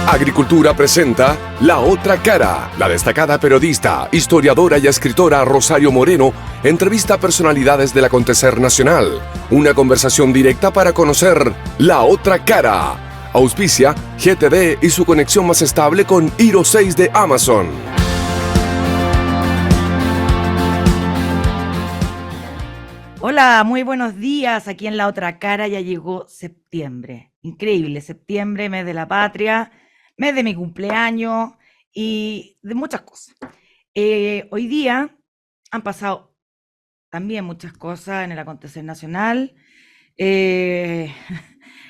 Agricultura presenta La Otra Cara. La destacada periodista, historiadora y escritora Rosario Moreno entrevista a personalidades del acontecer nacional. Una conversación directa para conocer La Otra Cara. Auspicia GTD y su conexión más estable con Hiro 6 de Amazon. Hola, muy buenos días. Aquí en La Otra Cara ya llegó septiembre. Increíble, septiembre, mes de la patria, mes de mi cumpleaños y de muchas cosas. Hoy día han pasado también muchas cosas en el acontecer nacional. Eh,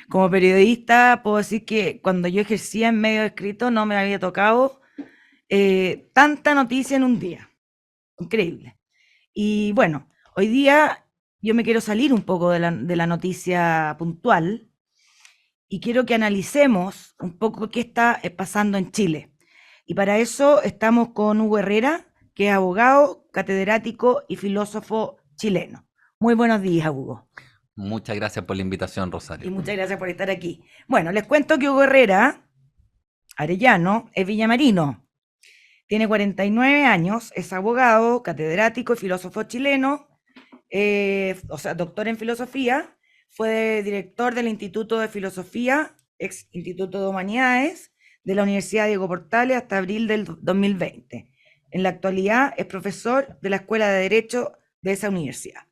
como periodista puedo decir que cuando yo ejercía en medio escrito no me había tocado tanta noticia en un día. Increíble. Y bueno, hoy día yo me quiero salir un poco de la noticia puntual y quiero que analicemos un poco qué está pasando en Chile. Y para eso estamos con Hugo Herrera, que es abogado, catedrático y filósofo chileno. Muy buenos días, Hugo. Muchas gracias por la invitación, Y Rosario. muchas gracias por estar aquí. Bueno, les cuento que Hugo Herrera, arellano, es villamarino. Tiene 49 años, es abogado, catedrático y filósofo chileno, doctor en filosofía, fue director del Instituto de Filosofía, ex Instituto de Humanidades, de la Universidad Diego Portales hasta abril del 2020. En la actualidad es profesor de la Escuela de Derecho de esa universidad.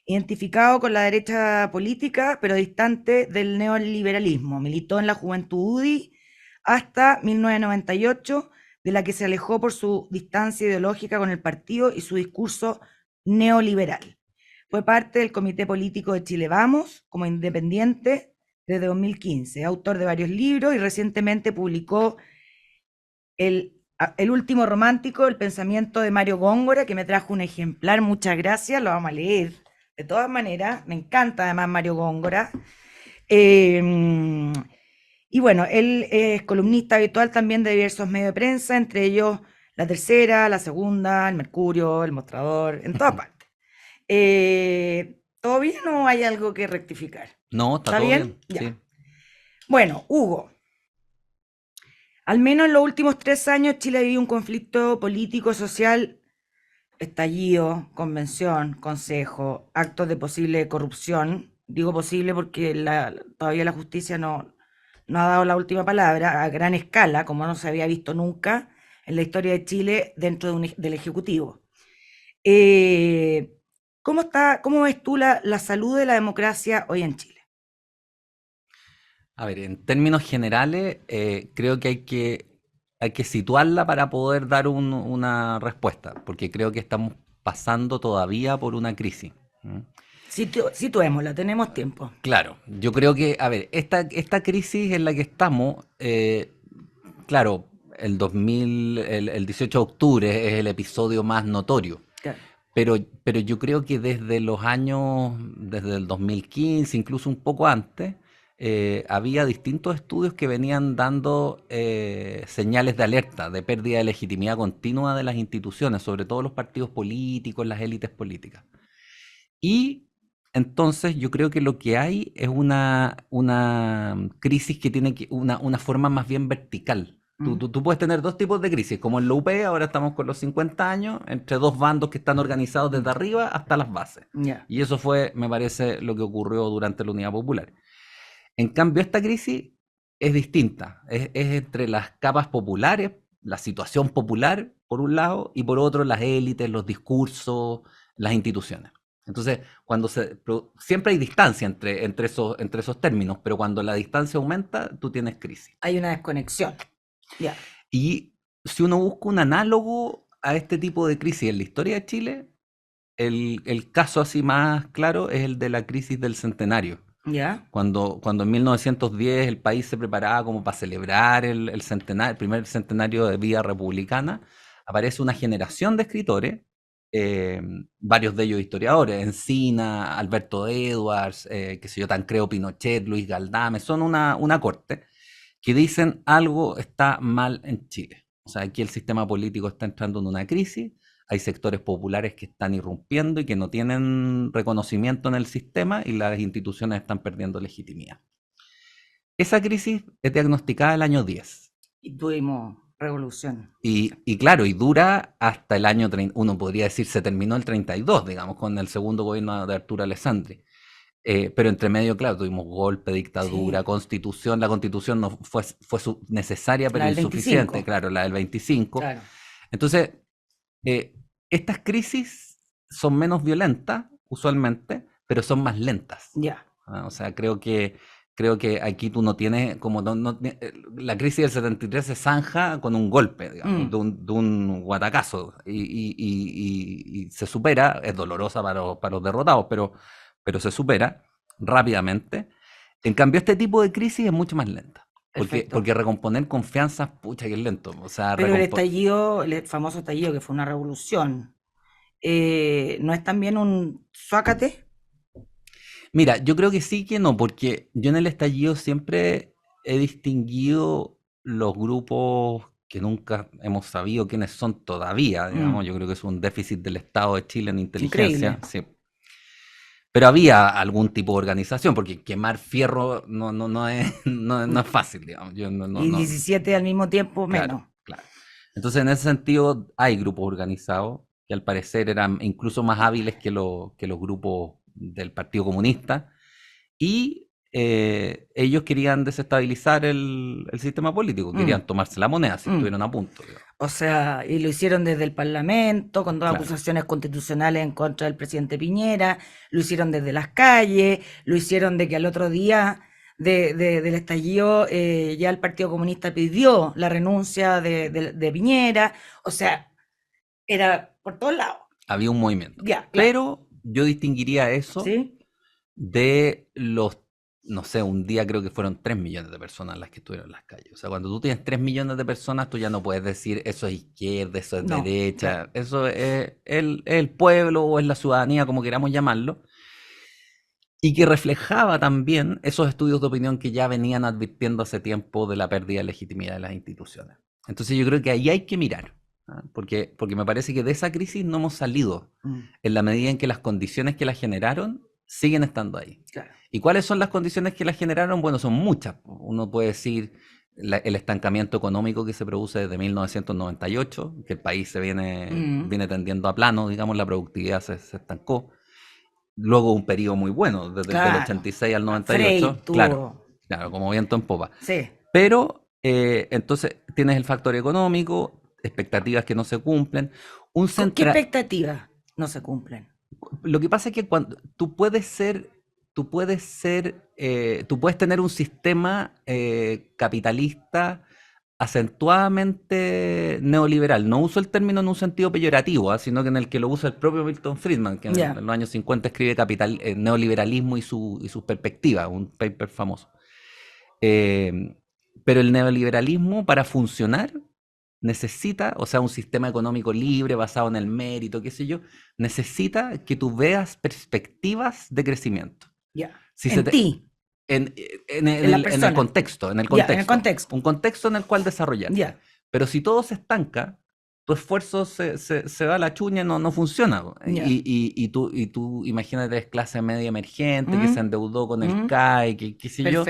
Identificado con la derecha política, pero distante del neoliberalismo, militó en la Juventud UDI hasta 1998, de la que se alejó por su distancia ideológica con el partido y su discurso neoliberal. Fue parte del Comité Político de Chile Vamos, como independiente, desde 2015, autor de varios libros y recientemente publicó el último romántico, El pensamiento de Mario Góngora, que me trajo un ejemplar, muchas gracias, lo vamos a leer. De todas maneras, me encanta además Mario Góngora. Y bueno, él es columnista habitual también de diversos medios de prensa, entre ellos La Tercera, La Segunda, El Mercurio, El Mostrador, en todas partes. ¿Todo bien o hay algo que rectificar? No, está ¿Está todo bien? bien. Ya. Sí. Bueno, Hugo, al menos en los últimos 3 años Chile vivido un conflicto político, social, estallido, convención, consejo, actos de posible corrupción. Digo posible porque todavía la justicia no ha dado la última palabra a gran escala, como no se había visto nunca en la historia de Chile dentro del Ejecutivo. ¿Cómo ves tú la salud de la democracia hoy en Chile? A ver, en términos generales, creo que hay que situarla para poder dar una respuesta, porque creo que estamos pasando todavía por una crisis. Situémosla, tenemos tiempo. Claro, yo creo que, a ver, esta crisis en la que estamos, claro, el 18 de octubre es el episodio más notorio. Claro. Pero yo creo que desde el 2015, incluso un poco antes, había distintos estudios que venían dando señales de alerta, de pérdida de legitimidad continua de las instituciones, sobre todo los partidos políticos, las élites políticas. Y entonces yo creo que lo que hay es una crisis que tiene una forma más bien vertical. Tú puedes tener dos tipos de crisis, como en la UP, ahora estamos con los 50 años, entre dos bandos que están organizados desde arriba hasta las bases. Ya. Y eso fue, me parece, lo que ocurrió durante la Unidad Popular. En cambio, esta crisis es distinta, es entre las capas populares, la situación popular, por un lado, y por otro, las élites, los discursos, las instituciones. Entonces, siempre hay distancia entre esos términos, pero cuando la distancia aumenta, tú tienes crisis. Hay una desconexión. Ya. Y si uno busca un análogo a este tipo de crisis en la historia de Chile, el caso así más claro es el de la crisis del centenario. ¿Ya? Cuando en 1910 el país se preparaba como para celebrar el primer centenario de vida republicana, aparece una generación de escritores, varios de ellos historiadores, Encina, Alberto Edwards, Tancredo Pinochet, Luis Galdame, son una corte que dicen algo está mal en Chile. O sea, aquí el sistema político está entrando en una crisis, hay sectores populares que están irrumpiendo y que no tienen reconocimiento en el sistema y las instituciones están perdiendo legitimidad. Esa crisis es diagnosticada el año 10 Y tuvimos revolución. Y claro, y dura hasta el año 30, uno podría decir, se terminó el 32, digamos, con el segundo gobierno de Arturo Alessandri. Pero entre medio, claro, tuvimos golpe, dictadura, Sí, constitución. La constitución no fue necesaria, pero la del insuficiente, 25, claro, la del 25. claro. Entonces, estas crisis son menos violentas, usualmente, pero son más lentas. Ya. O sea, creo que aquí tú no tienes, como la crisis del 73 se zanja con un golpe, digamos, de un guatacazo, y se supera. Es dolorosa para los derrotados, pero se supera rápidamente. En cambio, este tipo de crisis es mucho más lenta. Perfecto. Porque recomponer confianza, pucha, que es lento. O sea, Pero el estallido, el famoso estallido, que fue una revolución, ¿no es también un zócate? Mira, yo creo que sí que no, porque yo en el estallido siempre he distinguido los grupos que nunca hemos sabido quiénes son todavía, digamos. Yo creo que es un déficit del Estado de Chile en inteligencia. Increíble. Sí. Pero había algún tipo de organización, porque quemar fierro no es fácil, digamos. Y 17 al mismo tiempo, Claro, menos. claro. Entonces, en ese sentido, hay grupos organizados que al parecer eran incluso más hábiles que los grupos del Partido Comunista, y ellos querían desestabilizar el sistema político, querían tomarse la moneda si estuvieron a punto, digamos. O sea, y lo hicieron desde el Parlamento, con dos Claro. acusaciones constitucionales en contra del presidente Piñera, lo hicieron desde las calles, lo hicieron de que al otro día del estallido ya el Partido Comunista pidió la renuncia de Piñera, o sea, era por todos lados. Había un movimiento. Ya, claro. Pero yo distinguiría eso ¿Sí? de los, no sé, un día creo que fueron 3 millones de personas las que estuvieron en las calles. O sea, cuando tú tienes 3 millones de personas, tú ya no puedes decir eso es izquierda, eso es No, derecha, claro. eso es el pueblo o es la ciudadanía, como queramos llamarlo, y que reflejaba también esos estudios de opinión que ya venían advirtiendo hace tiempo de la pérdida de legitimidad de las instituciones. Entonces yo creo que ahí hay que mirar, porque me parece que de esa crisis no hemos salido en la medida en que las condiciones que la generaron siguen estando ahí. Claro. ¿Y cuáles son las condiciones que la generaron? Bueno, son muchas. Uno puede decir el estancamiento económico que se produce desde 1998, que el país se viene tendiendo a plano, digamos, la productividad se estancó. Luego un periodo muy bueno, desde el 86 al 98. Frey tuvo... Claro, como viento en popa. Sí. Pero entonces tienes el factor económico, expectativas que no se cumplen. ¿Con qué expectativas no se cumplen? Lo que pasa es que cuando tú puedes tener un sistema capitalista acentuadamente neoliberal. No uso el término en un sentido peyorativo, sino que en el que lo usa el propio Milton Friedman, que en los años 50 escribe Neoliberalismo y sus perspectivas, un paper famoso. Pero el neoliberalismo, para funcionar, necesita, o sea, un sistema económico libre, basado en el mérito, qué sé yo, necesita que tú veas perspectivas de crecimiento. Ya. En ti. En el contexto. Un contexto en el cual desarrollar. Ya. Pero si todo se estanca, tu esfuerzo se va a la chuña, no funciona. Y tú imagínate, es clase media emergente que se endeudó con el CAE, qué sé yo.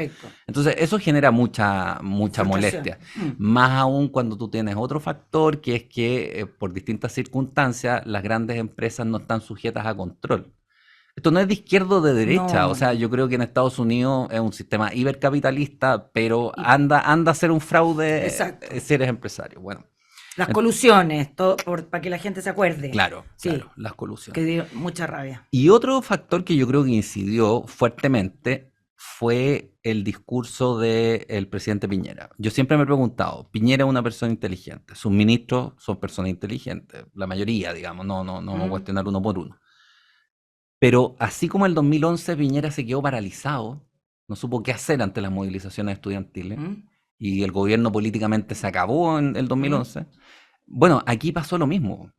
Entonces eso genera mucha molestia. Más aún cuando tú tienes otro factor, que es que por distintas circunstancias las grandes empresas no están sujetas a control. Esto no es de izquierda o de derecha, o sea, yo creo que en Estados Unidos es un sistema hipercapitalista, pero anda a ser un fraude si eres empresario. Bueno. Las colusiones, todo para que la gente se acuerde. Claro, las colusiones. Que dio mucha rabia. Y otro factor que yo creo que incidió fuertemente fue el discurso del presidente Piñera. Yo siempre me he preguntado, Piñera es una persona inteligente, sus ministros son personas inteligentes, la mayoría, digamos, no vamos a cuestionar uno por uno. Pero así como en el 2011 Piñera se quedó paralizado, no supo qué hacer ante las movilizaciones estudiantiles, y el gobierno políticamente se acabó en el 2011, bueno, aquí pasó lo mismo.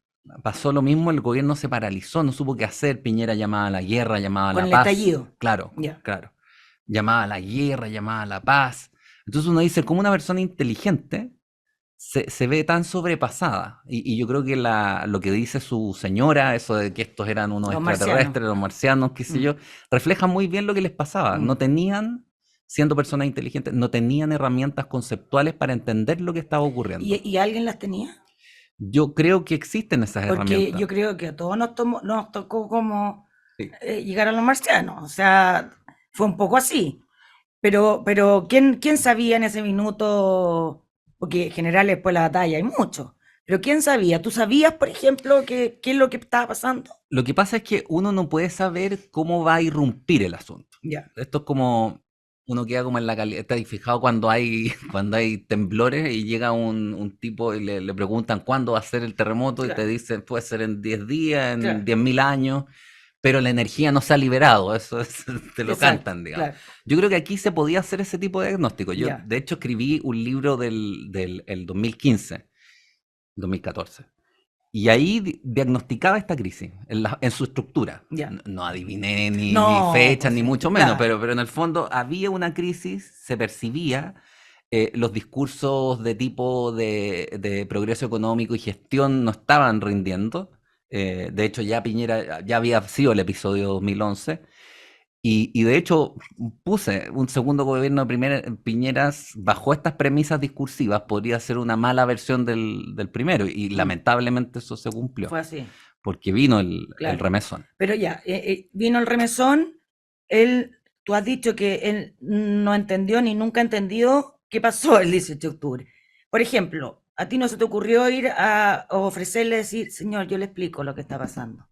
El gobierno se paralizó, no supo qué hacer. Piñera llamaba a la guerra, llamaba a la paz. Con el estallido. Claro. Llamaba a la guerra, llamaba a la paz. Entonces uno dice, ¿cómo una persona inteligente se ve tan sobrepasada? Y yo creo que lo que dice su señora, eso de que estos eran unos extraterrestres, los marcianos, qué sé yo, refleja muy bien lo que les pasaba. No tenían siendo personas inteligentes, no tenían herramientas conceptuales para entender lo que estaba ocurriendo. ¿Y alguien las tenía? Yo creo que existen esas Porque herramientas. yo creo que a todos nos tocó como Sí. llegar a los marcianos. O sea, fue un poco así. Pero ¿quién sabía en ese minuto? Porque en general después de la batalla hay mucho. Pero ¿quién sabía? ¿Tú sabías, por ejemplo, qué es lo que estaba pasando? Lo que pasa es que uno no puede saber cómo va a irrumpir el asunto. Ya, Esto es como, uno queda como en la calidad, ¿estás fijado cuando hay, cuando hay temblores y llega un tipo y le preguntan cuándo va a ser el terremoto y te claro, dicen puede ser en 10 días, en claro. 10.000 años, pero la energía no se ha liberado, eso es, te lo Exacto, cantan, digamos. claro. Yo creo que aquí se podía hacer ese tipo de diagnóstico. Yo, Ya, de hecho, escribí un libro del el 2015, 2014. Y ahí diagnosticaba esta crisis en su estructura. ya. No adiviné ni No, fechas, pues ni sí, mucho menos, claro. pero en el fondo había una crisis, se percibía, los discursos de tipo de progreso económico y gestión no estaban rindiendo. De hecho, ya Piñera ya había sido el episodio 2011. Y de hecho, puse un segundo gobierno de Piñeras bajo estas premisas discursivas, podría ser una mala versión del primero, y Mm, lamentablemente eso se cumplió, fue así, porque vino el claro. remesón. Pero ya, vino el remesón, tú has dicho que él no entendió ni nunca entendió qué pasó el 18 de octubre. Por ejemplo, a ti no se te ocurrió ir a ofrecerle decir, señor, yo le explico lo que está pasando.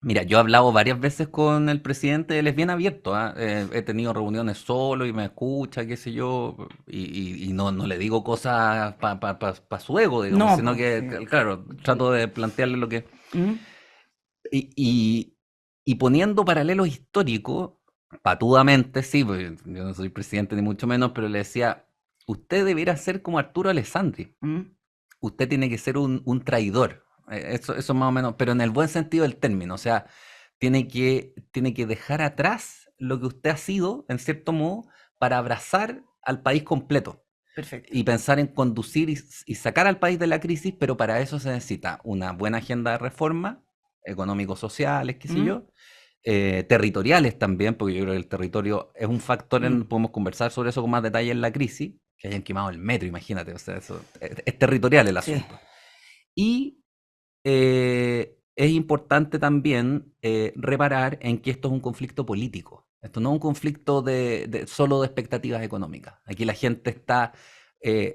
Mira, yo he hablado varias veces con el presidente, él es bien abierto, ¿ah? He tenido reuniones solo y me escucha, qué sé yo, y no le digo cosas para su ego, digamos, No, sino pues, que, sí. claro, trato de plantearle lo que... ¿Mm? Y, y- y poniendo paralelos históricos, patudamente, sí, porque yo no soy presidente ni mucho menos, pero le decía, usted debiera ser como Arturo Alessandri, ¿Mm? usted tiene que ser un traidor, eso más o menos, pero en el buen sentido del término, o sea, tiene que dejar atrás lo que usted ha sido, en cierto modo, para abrazar al país completo Perfecto. y pensar en conducir y sacar al país de la crisis, pero para eso se necesita una buena agenda de reforma, económicos, sociales, qué sé ¿Mm? yo, territoriales también, porque yo creo que el territorio es un factor, ¿Mm? podemos conversar sobre eso con más detalle en la crisis, que hayan quemado el metro, imagínate, o sea, eso es territorial el Sí, asunto. Y es importante también reparar en que esto es un conflicto político. Esto no es un conflicto solo de expectativas económicas. Aquí la gente está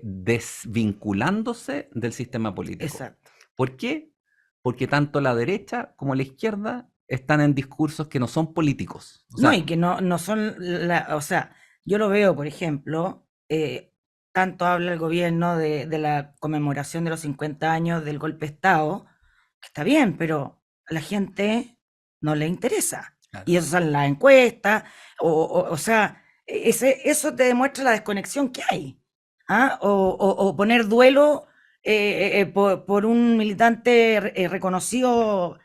desvinculándose del sistema político. exacto. ¿Por qué? Porque tanto la derecha como la izquierda están en discursos que no son políticos. O No, y sea, que no son, o sea, yo lo veo, por ejemplo, tanto habla el gobierno de la conmemoración de los 50 años del golpe de Estado, que está bien, pero a la gente no le interesa. claro. Y eso sale en la encuesta, o sea, eso te demuestra la desconexión que hay. ¿Ah? O poner duelo por un militante reconocido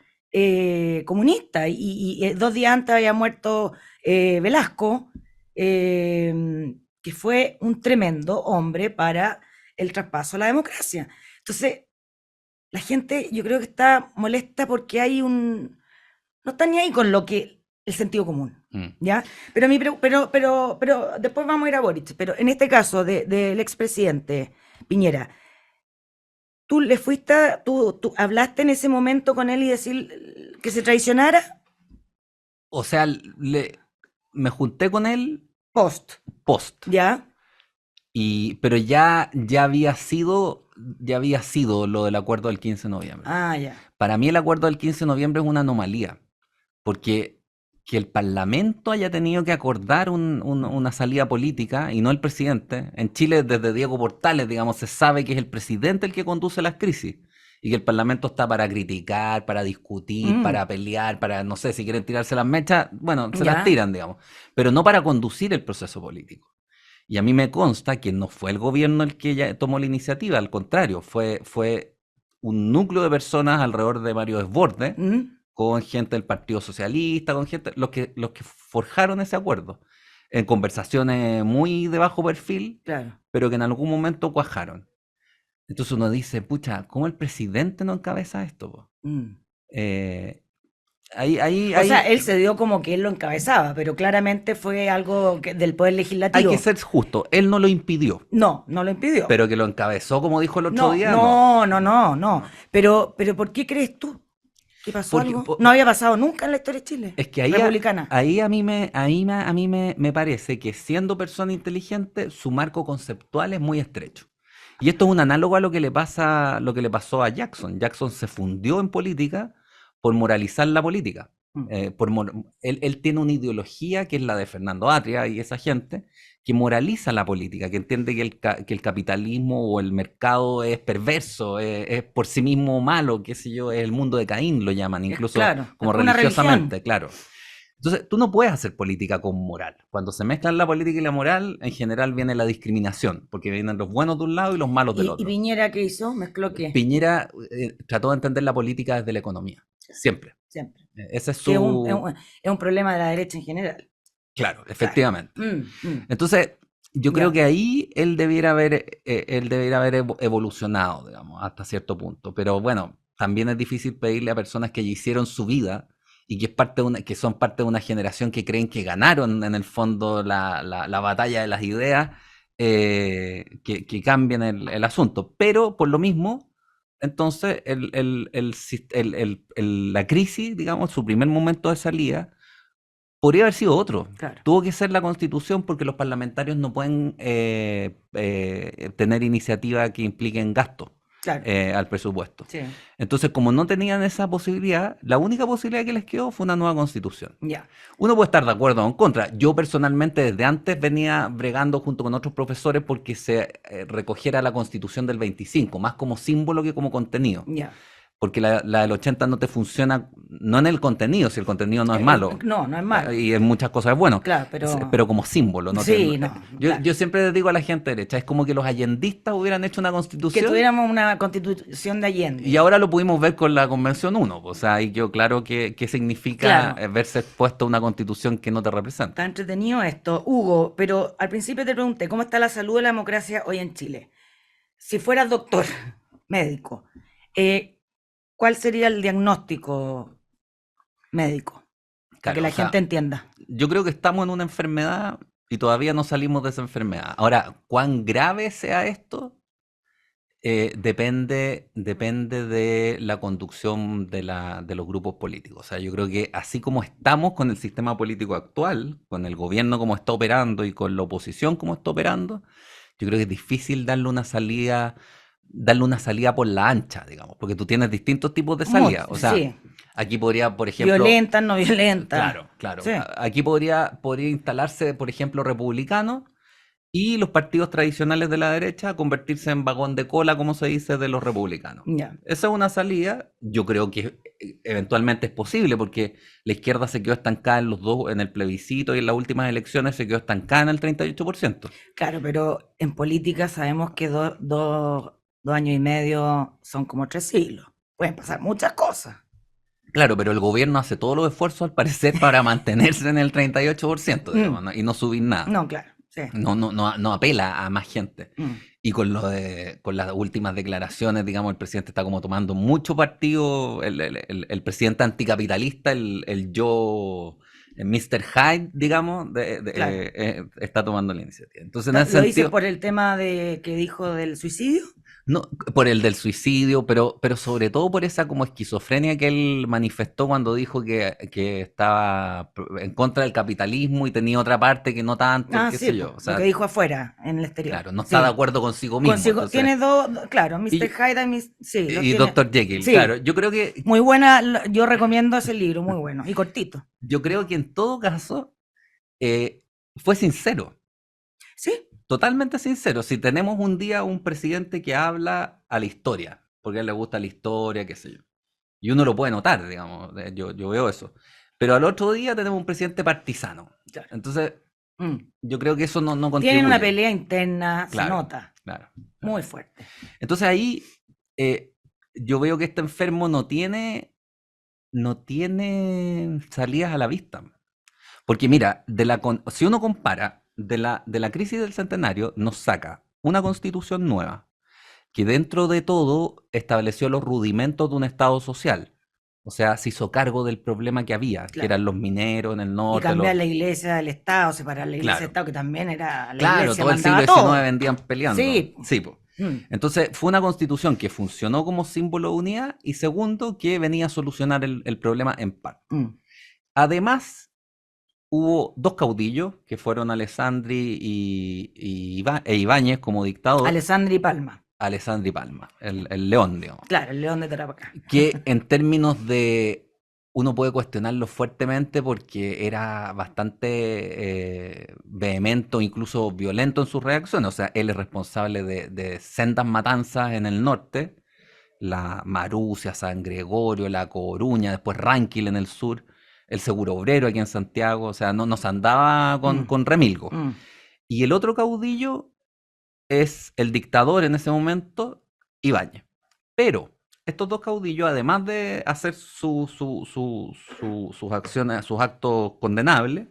comunista y 2 días antes había muerto Velasco, que fue un tremendo hombre para el traspaso a la democracia. Entonces, la gente yo creo que está molesta porque no está ni ahí con lo que el sentido común, Mm. ¿ya? Pero después vamos a ir a Boric, pero en este caso del expresidente Piñera, ¿tú le fuiste, tú hablaste en ese momento con él y decir que se traicionara? O sea, me junté con él Post, post. ¿ya? Pero ya había sido lo del acuerdo del 15 de noviembre. Ah, ya. Para mí el acuerdo del 15 de noviembre es una anomalía, porque que el Parlamento haya tenido que acordar una salida política y no el presidente. En Chile, desde Diego Portales, digamos, se sabe que es el presidente el que conduce las crisis y que el Parlamento está para criticar, para discutir, Mm, para pelear, para, no sé, si quieren tirarse las mechas, bueno, se las ya. tiran, digamos, pero no para conducir el proceso político. Y a mí me consta que no fue el gobierno el que ya tomó la iniciativa, al contrario, fue un núcleo de personas alrededor de Mario Desbordes, Mm, con gente del Partido Socialista, con gente, los que forjaron ese acuerdo, en conversaciones muy de bajo perfil, claro. pero que en algún momento cuajaron. Entonces uno dice, pucha, ¿cómo el presidente no encabeza esto, po? Mm, Eh, O sea, él se dio como que él lo encabezaba, pero claramente fue algo del Poder hay Legislativo. que ser justo. Él no lo impidió, No, no lo impidió. pero que lo encabezó, como dijo el otro No, día, no. no. Pero ¿por qué crees tú que pasó Porque, algo? No había pasado nunca en la historia de Chile es que republicana. ahí a mí me parece que siendo persona inteligente, su marco conceptual es muy estrecho. Y esto es un análogo a lo que le pasó a Jackson. Jackson se fundió en política por moralizar la política. Mm. Él tiene una ideología que es la de Fernando Atria y esa gente que moraliza la política, que entiende que el capitalismo o el mercado es perverso, es por sí mismo malo, qué sé yo, es el mundo de Caín, lo llaman, incluso Claro, como es una religiosamente, religión. claro. Entonces, tú no puedes hacer política con moral. Cuando se mezclan la política y la moral, en general viene la discriminación, porque vienen los buenos de un lado y los malos del ¿Y otro. Piñera qué hizo? ¿Mezcló qué? Piñera trató de entender la política desde la economía, siempre. Siempre. Ese es Que su... es un problema de la derecha en general. Claro, Claro. efectivamente. Mm. Entonces, yo creo Ya. que ahí él debiera haber evolucionado, digamos, hasta cierto punto. Pero bueno, también es difícil pedirle a personas que ya hicieron su vida y que, que son parte de una generación que creen que ganaron en el fondo la batalla de las ideas, que cambien el asunto. Pero por lo mismo, entonces la crisis, digamos, su primer momento de salida, podría haber sido otro. Claro. Tuvo que ser la Constitución porque los parlamentarios no pueden tener iniciativas que impliquen gasto Claro. al presupuesto. Sí. Entonces, como no tenían esa posibilidad, la única posibilidad que les quedó fue una nueva Constitución. Ya. Uno puede estar de acuerdo o en contra. Yo personalmente desde antes venía bregando junto con otros profesores porque se recogiera la Constitución del 25, más como símbolo que como contenido. Ya. Porque la del 80 no te funciona, no en el contenido, si el contenido no es malo. No es malo. Y en muchas cosas es bueno. Claro, pero como símbolo. ¿No? Sí, claro. Yo siempre les digo a la gente derecha, es como que los allendistas hubieran hecho una Que constitución tuviéramos una constitución de Allende. y ahora lo pudimos ver con la Convención 1. O sea, ahí quedó claro qué significa Claro. verse expuesto a una constitución que no te representa. Está entretenido esto. Hugo, pero al principio te pregunté, ¿cómo está la salud de la democracia hoy en Chile? Si fueras doctor, médico, ¿cuál sería el diagnóstico médico? Para Claro, que la o sea, gente entienda. yo creo que estamos en una enfermedad y todavía no salimos de esa enfermedad. Ahora, ¿cuán grave sea esto? Depende de la conducción de los grupos políticos. O sea, yo creo que así como estamos con el sistema político actual, con el gobierno como está operando y con la oposición como está operando, yo creo que es difícil darle una salida por la ancha, digamos, porque tú tienes distintos tipos de salida. O sea, Sí. aquí podría, por ejemplo... Violenta, no violenta. Claro. Sí. Aquí podría instalarse, por ejemplo, republicanos y los partidos tradicionales de la derecha convertirse en vagón de cola, como se dice, de los republicanos. Ya. Esa es una salida, yo creo que eventualmente es posible, porque la izquierda se quedó estancada en el plebiscito y en las últimas elecciones se quedó estancada en el 38%. Claro, pero en política sabemos que 2 años y medio son como 3 siglos. Pueden pasar muchas cosas. Claro, pero el gobierno hace todos los esfuerzos, al parecer, para mantenerse en el 38%, digamos, ¿no? Y no subir nada. No, claro. Sí. No apela a más gente. Mm. Y con las últimas declaraciones, digamos, el presidente está como tomando mucho partido, el presidente anticapitalista, el Mr. Hyde, digamos, Claro. está tomando la iniciativa. Entonces, en ese ¿Lo dice sentido, por el tema que dijo del suicidio? no, por el del suicidio, pero sobre todo por esa como esquizofrenia que él manifestó cuando dijo que estaba en contra del capitalismo y tenía otra parte que no tanto, qué Sí, sé yo. O lo sea, que dijo afuera, en el exterior. claro, no está Sí. de acuerdo consigo mismo. Entonces, Tiene dos, claro, Mr. Y- Hyde sí, los y tiene. Dr. Jekyll, Sí. claro. Yo creo que Muy buena, yo recomiendo ese libro, muy bueno y cortito. en todo caso fue sincero, Sí, totalmente sincero. Si tenemos un día un presidente que habla a la historia, porque a él le gusta la historia, qué sé yo, y uno lo puede notar, digamos, yo veo eso. Pero al otro día tenemos un presidente partisano. Claro. Entonces, Mm. yo creo que eso no contribuye. Tienen una pelea interna, Claro, se nota, Claro. muy fuerte. Entonces ahí yo veo que este enfermo no tiene salidas a la vista. Porque mira, si uno compara de la crisis del centenario, nos saca una constitución nueva que dentro de todo estableció los rudimentos de un Estado social. O sea, se hizo cargo del problema que había, que Claro. eran los mineros en el Y norte. cambiar la iglesia del Estado, separar la iglesia del Claro. Estado, que también era, la Claro, iglesia todo el siglo mandaba XIX todo. vendían peleando. Sí. Sí, po. Mm. Entonces fue una constitución que funcionó como símbolo de unidad y segundo, que venía a solucionar el problema en parte. Mm. Además, hubo dos caudillos que fueron Alessandri e Ibáñez como dictador. Alessandri Palma. Alessandri Palma, el león, digamos. Claro, el león de Tarapacá. Que en términos de... Uno puede cuestionarlo fuertemente porque era bastante vehemente o incluso violento en sus reacciones. O sea, él es responsable de sendas matanzas en el norte, la Marucia, San Gregorio, La Coruña, después Ranquil en el sur, el Seguro Obrero aquí en Santiago. O sea, no nos andaba con remilgo. Mm. Y el otro caudillo es el dictador en ese momento, Ibáñez. Pero estos dos caudillos, además de hacer sus acciones, sus actos condenables,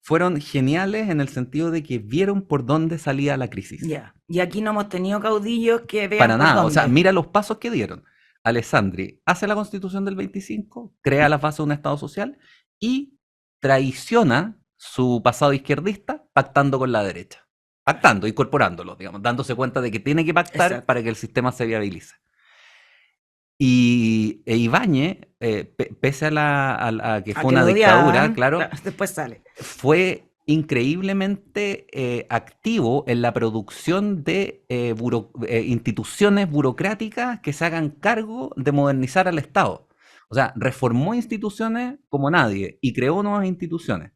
fueron geniales en el sentido de que vieron por dónde salía la crisis. Ya. Y aquí no hemos tenido caudillos que vean Para por nada, dónde. o sea, mira los pasos que dieron. Alessandri hace la constitución del 25, crea las bases de un Estado social y traiciona su pasado izquierdista pactando con la derecha. Pactando, incorporándolo, digamos, dándose cuenta de que tiene que pactar Exacto. para que el sistema se viabilice. Y Ibáñez, pese a que A fue que una lo dictadura, odiaban, claro, después sale. fue increíblemente activo en la producción de instituciones burocráticas que se hagan cargo de modernizar al Estado. O sea, reformó instituciones como nadie y creó nuevas instituciones.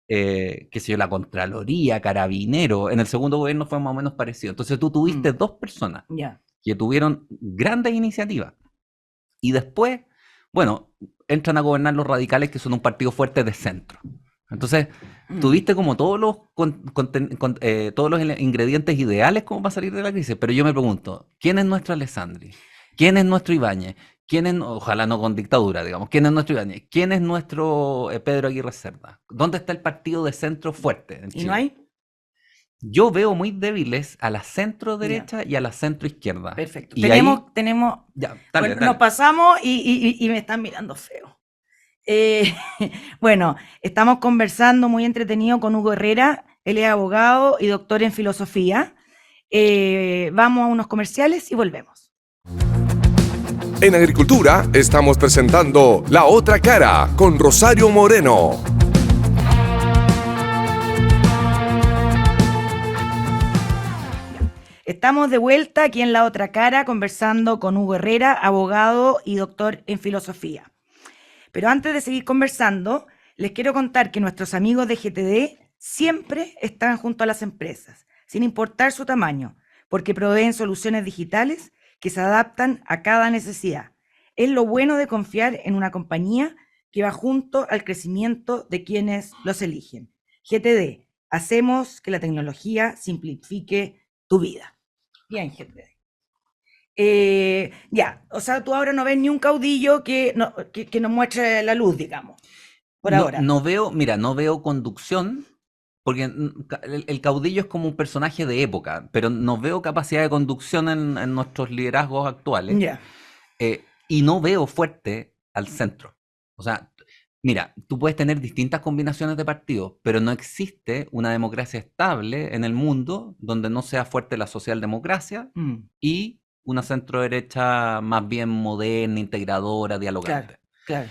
Qué sé yo, la Contraloría, Carabinero, en el segundo gobierno fue más o menos parecido. Entonces tú tuviste dos personas Ya. que tuvieron grandes iniciativas y después, bueno, entran a gobernar los radicales, que son un partido fuerte de centro. Entonces, tuviste como todos los, todos los ingredientes ideales como para salir de la crisis. Pero yo me pregunto, ¿quién es nuestro Alessandri? ¿Quién es nuestro Ibáñez? ¿Quién es, ojalá no con dictadura, digamos, quién es nuestro Ibáñez? ¿Quién es nuestro Pedro Aguirre Cerda? ¿Dónde está el partido de centro fuerte en ¿Y Chile? no hay? Yo veo muy débiles a la centro derecha y a la centro izquierda. Perfecto. Y tenemos, ya, dale, bueno, dale. nos pasamos y me están mirando feo. Bueno, estamos conversando muy entretenido con Hugo Herrera. Él es abogado y doctor en filosofía. Vamos a unos comerciales y volvemos. En Agricultura estamos presentando La Otra Cara con Rosario Moreno. Estamos de vuelta aquí en La Otra Cara conversando con Hugo Herrera, abogado y doctor en filosofía. Pero antes de seguir conversando, les quiero contar que nuestros amigos de GTD siempre están junto a las empresas, sin importar su tamaño, porque proveen soluciones digitales que se adaptan a cada necesidad. Es lo bueno de confiar en una compañía que va junto al crecimiento de quienes los eligen. GTD, hacemos que la tecnología simplifique tu vida. Bien, GTD. Ya, o sea, tú ahora no ves ni un caudillo que nos muestre la luz, digamos, por ahora. No veo, mira, no veo conducción, porque el caudillo es como un personaje de época, pero no veo capacidad de conducción en nuestros liderazgos actuales. Ya. Y no veo fuerte al centro. O sea, mira, tú puedes tener distintas combinaciones de partidos, pero no existe una democracia estable en el mundo donde no sea fuerte la socialdemocracia y una centro-derecha más bien moderna, integradora, dialogante. Claro.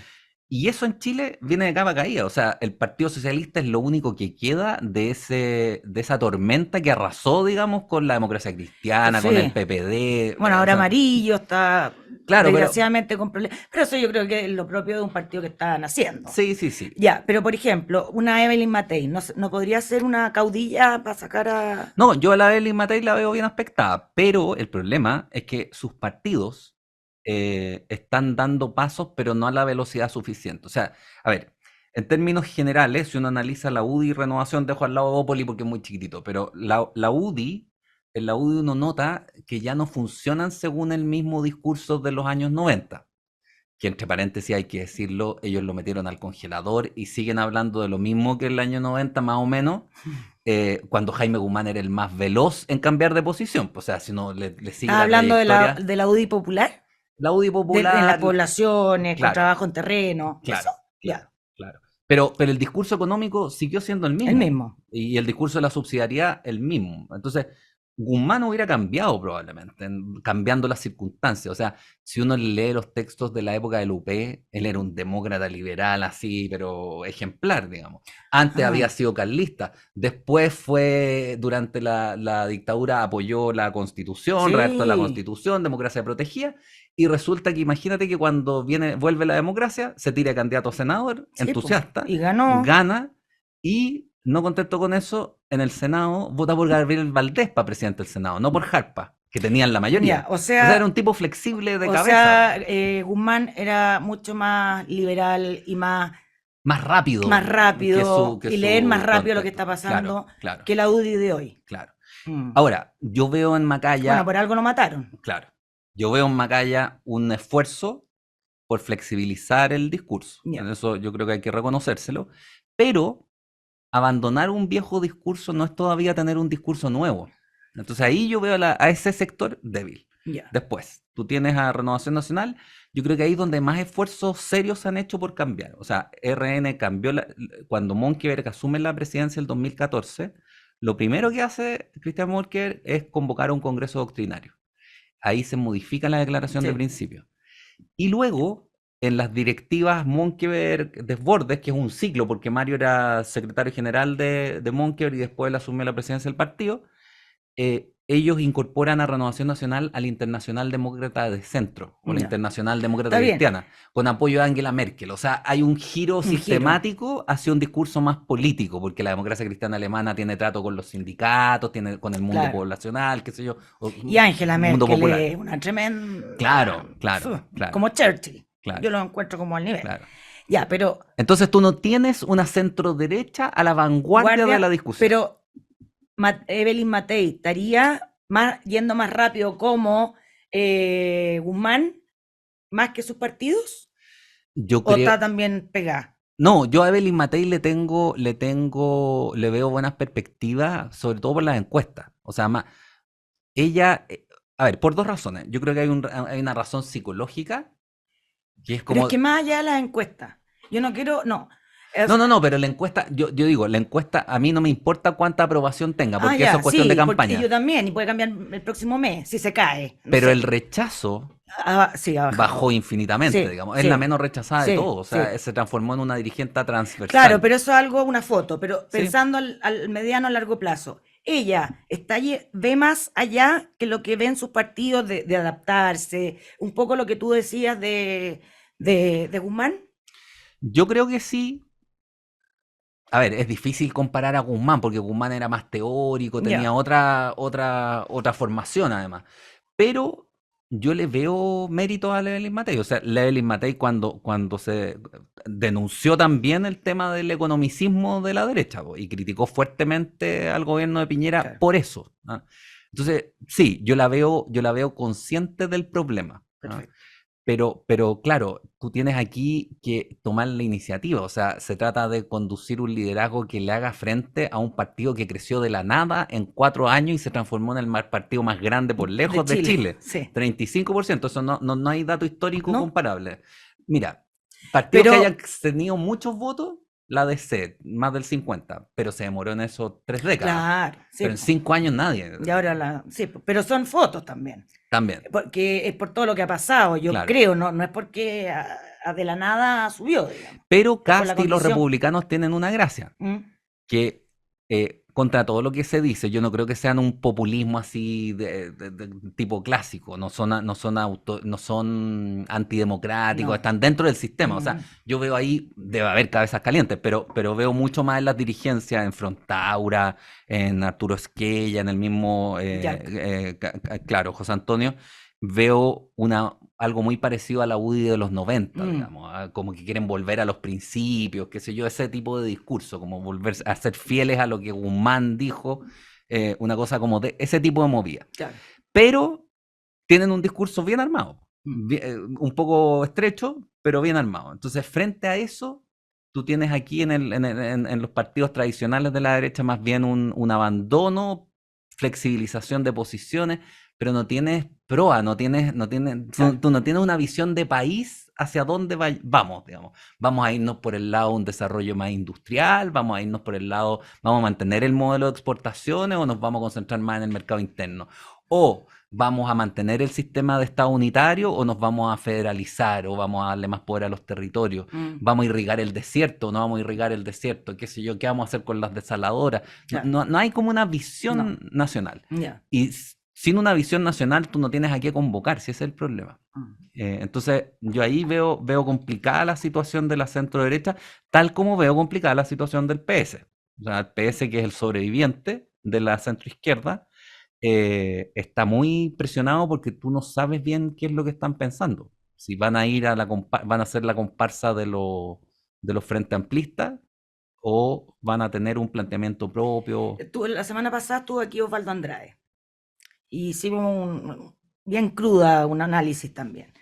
Y eso en Chile viene de capa caída. O sea, el Partido Socialista es lo único que queda de esa tormenta que arrasó, digamos, con la democracia cristiana, Sí. con el PPD. Bueno, ahora o sea, Amarillo está claro, desgraciadamente con problemas. Pero eso yo creo que es lo propio de un partido que está naciendo. Sí. Ya, pero por ejemplo, una Evelyn Matei, ¿no podría ser una caudilla para sacar a...? No, yo a la Evelyn Matei la veo bien aspectada, pero el problema es que sus partidos están dando pasos, pero no a la velocidad suficiente. O sea, a ver, en términos generales, si uno analiza la UDI y Renovación, dejo al lado Bópoli porque es muy chiquitito, pero la UDI, en la UDI uno nota que ya no funcionan según el mismo discurso de los años 90. Que entre paréntesis hay que decirlo, ellos lo metieron al congelador y siguen hablando de lo mismo que el año 90 más o menos, cuando Jaime Guzmán era el más veloz en cambiar de posición. O sea, si uno le sigue ¿Estás hablando trayectoria... de la UDI popular? La UDI en las popular, poblaciones, con claro, trabajo en terreno, claro, eso, claro, ya, claro. Pero el discurso económico siguió siendo el el mismo. mismo. Y el discurso de la subsidiariedad el mismo. Entonces, Guzmán hubiera cambiado probablemente, cambiando las circunstancias. O sea, si uno lee los textos de la época del UP, él era un demócrata liberal así, pero ejemplar, digamos. Antes Ah, había sido carlista, después fue, durante la dictadura, apoyó la Constitución, redactó la sí, Constitución, democracia protegida, y resulta que imagínate que cuando vuelve la democracia, se tira candidato a senador, sí, pues. entusiasta, Y ganó. gana, y no contento con eso, en el Senado vota por Gabriel Valdés para presidente del Senado, no por Jarpa, que tenían la Ya, mayoría. O sea, era un tipo flexible de cabeza, Guzmán era mucho más liberal y más más rápido rápido que y leer más su rápido lo que está contexto. Claro, pasando claro, que la UDI de hoy. claro. Mm. Ahora, yo veo en Bueno, Macaya, por algo lo mataron. claro, yo veo en Macaya un esfuerzo por flexibilizar el discurso. En Ya, eso yo creo que hay que reconocérselo, pero abandonar un viejo discurso no es todavía tener un discurso nuevo. Entonces ahí yo veo a ese sector débil. ya, Después, tú tienes a Renovación Nacional, yo creo que ahí es donde más esfuerzos serios se han hecho por cambiar. O sea, RN cambió, cuando Monkeberg asume la presidencia en el 2014, lo primero que hace Cristian Monkeberg es convocar a un congreso doctrinario. Ahí se modifica la declaración de sí, principios. Y luego, en las directivas Monkeberg-Desbordes, que es un ciclo, porque Mario era secretario general de Monkeberg y después él asumió la presidencia del partido, ellos incorporan a Renovación Nacional al Internacional Demócrata de Centro, o la ya. Internacional Demócrata Está bien, Cristiana, con apoyo de Angela Merkel. O sea, hay un giro un giro. sistemático hacia un discurso más político, porque la democracia cristiana alemana tiene trato con los sindicatos, tiene con el mundo Claro. poblacional, qué sé yo, o Y Angela mundo Merkel popular. es una Claro, tremenda, claro, claro, como Churchill. claro, Yo lo encuentro como al nivel. claro. Ya, pero Entonces tú no tienes una centro derecha a la vanguardia de la guardia, discusión. pero Evelyn Matei estaría yendo más rápido como Guzmán, más que sus partidos, Yo o creo, está también pegada. no, yo a Evelyn Matei le veo buenas perspectivas, sobre todo por las encuestas. O sea, ella, a ver, por dos razones. Yo creo que hay una razón psicológica, que es Pero es como, que más allá de las encuestas, yo no quiero, no. no, pero la encuesta, yo digo, la encuesta, a mí no me importa cuánta aprobación tenga, Ah, porque eso ya, es cuestión de sí, porque yo campaña. también, y puede cambiar el próximo mes, si se cae, no Pero el sé. rechazo Sí, ha bajó bajado. infinitamente, Sí, digamos. Es la sí, menos rechazada de sí, todos. O sí. sea, se transformó en una dirigente Claro, transversal. pero eso es algo, una foto, pero Sí. pensando al mediano, a largo plazo, ella ve más allá que lo que ven sus partidos de adaptarse, un poco lo que tú decías de Guzmán. Yo creo que sí. A ver, es difícil comparar a Guzmán, porque Guzmán era más teórico, tenía Ya, otra formación además. Pero yo le veo mérito a Evelyn Matei. O sea, Evelyn Matei cuando se denunció también el tema del economicismo de la derecha, po, y criticó fuertemente al gobierno de Piñera claro, por eso. ¿Ah? Entonces, sí, yo la veo consciente del problema. ¿Ah? perfecto. Pero claro, tú tienes aquí que tomar la iniciativa, o sea, se trata de conducir un liderazgo que le haga frente a un partido que creció de la nada en 4 años y se transformó en el partido más grande por De lejos de Chile, Chile. sí. 35%, eso no hay dato histórico ¿No? comparable. Mira, partidos que hayan Pero, tenido muchos votos, la DC, más del 50, pero se demoró en eso 3 décadas. claro, sí, Pero en po. 5 años nadie, Y ahora sí, po, pero son fotos también, también, porque es por todo lo que ha pasado, yo claro. creo, no es porque de la nada subió, digamos, Pero es por la Cast y los condición. republicanos tienen una gracia, ¿Mm? que contra todo lo que se dice, yo no creo que sean un populismo así de tipo clásico, no son antidemocráticos, No. están dentro del sistema. O sea, Mm, yo veo ahí, debe haber cabezas calientes, pero veo mucho más en las dirigencias, en Frontaura, en Arturo Esquella, en el mismo, ya. claro, José Antonio, veo algo muy parecido a la UDI de los 90, Mm, digamos, como que quieren volver a los principios, qué sé yo, ese tipo de discurso, como volver a ser fieles a lo que Guzmán dijo, una cosa como de ese tipo de movida. claro. Pero tienen un discurso bien armado, Mm. un poco estrecho, pero bien armado. Entonces, frente a eso, tú tienes aquí en los partidos tradicionales de la derecha más bien un abandono flexibilización de posiciones, pero no tienes proa, tú no tienes una visión de país hacia dónde vamos, digamos. Vamos a irnos por el lado de un desarrollo más industrial, vamos a irnos por el lado, vamos a mantener el modelo de exportaciones o nos vamos a concentrar más en el mercado interno. O vamos a mantener el sistema de Estado unitario o nos vamos a federalizar o vamos a darle más poder a los territorios. Vamos a irrigar el desierto o no vamos a irrigar el desierto, qué sé yo, qué vamos a hacer con las desaladoras. No hay como una visión nacional. Y sin una visión nacional tú no tienes a qué convocar, si ese es el problema. Entonces yo ahí veo complicada la situación de la centro derecha, tal como veo complicada la situación del PS. O sea, el PS, que es el sobreviviente de la centro izquierda, está muy presionado porque tú no sabes bien qué es lo que están pensando. Si van a ir van a hacer la comparsa de los frente amplistas o van a tener un planteamiento propio. La semana pasada estuvo aquí Osvaldo Andrade y hicimos bien cruda un análisis también.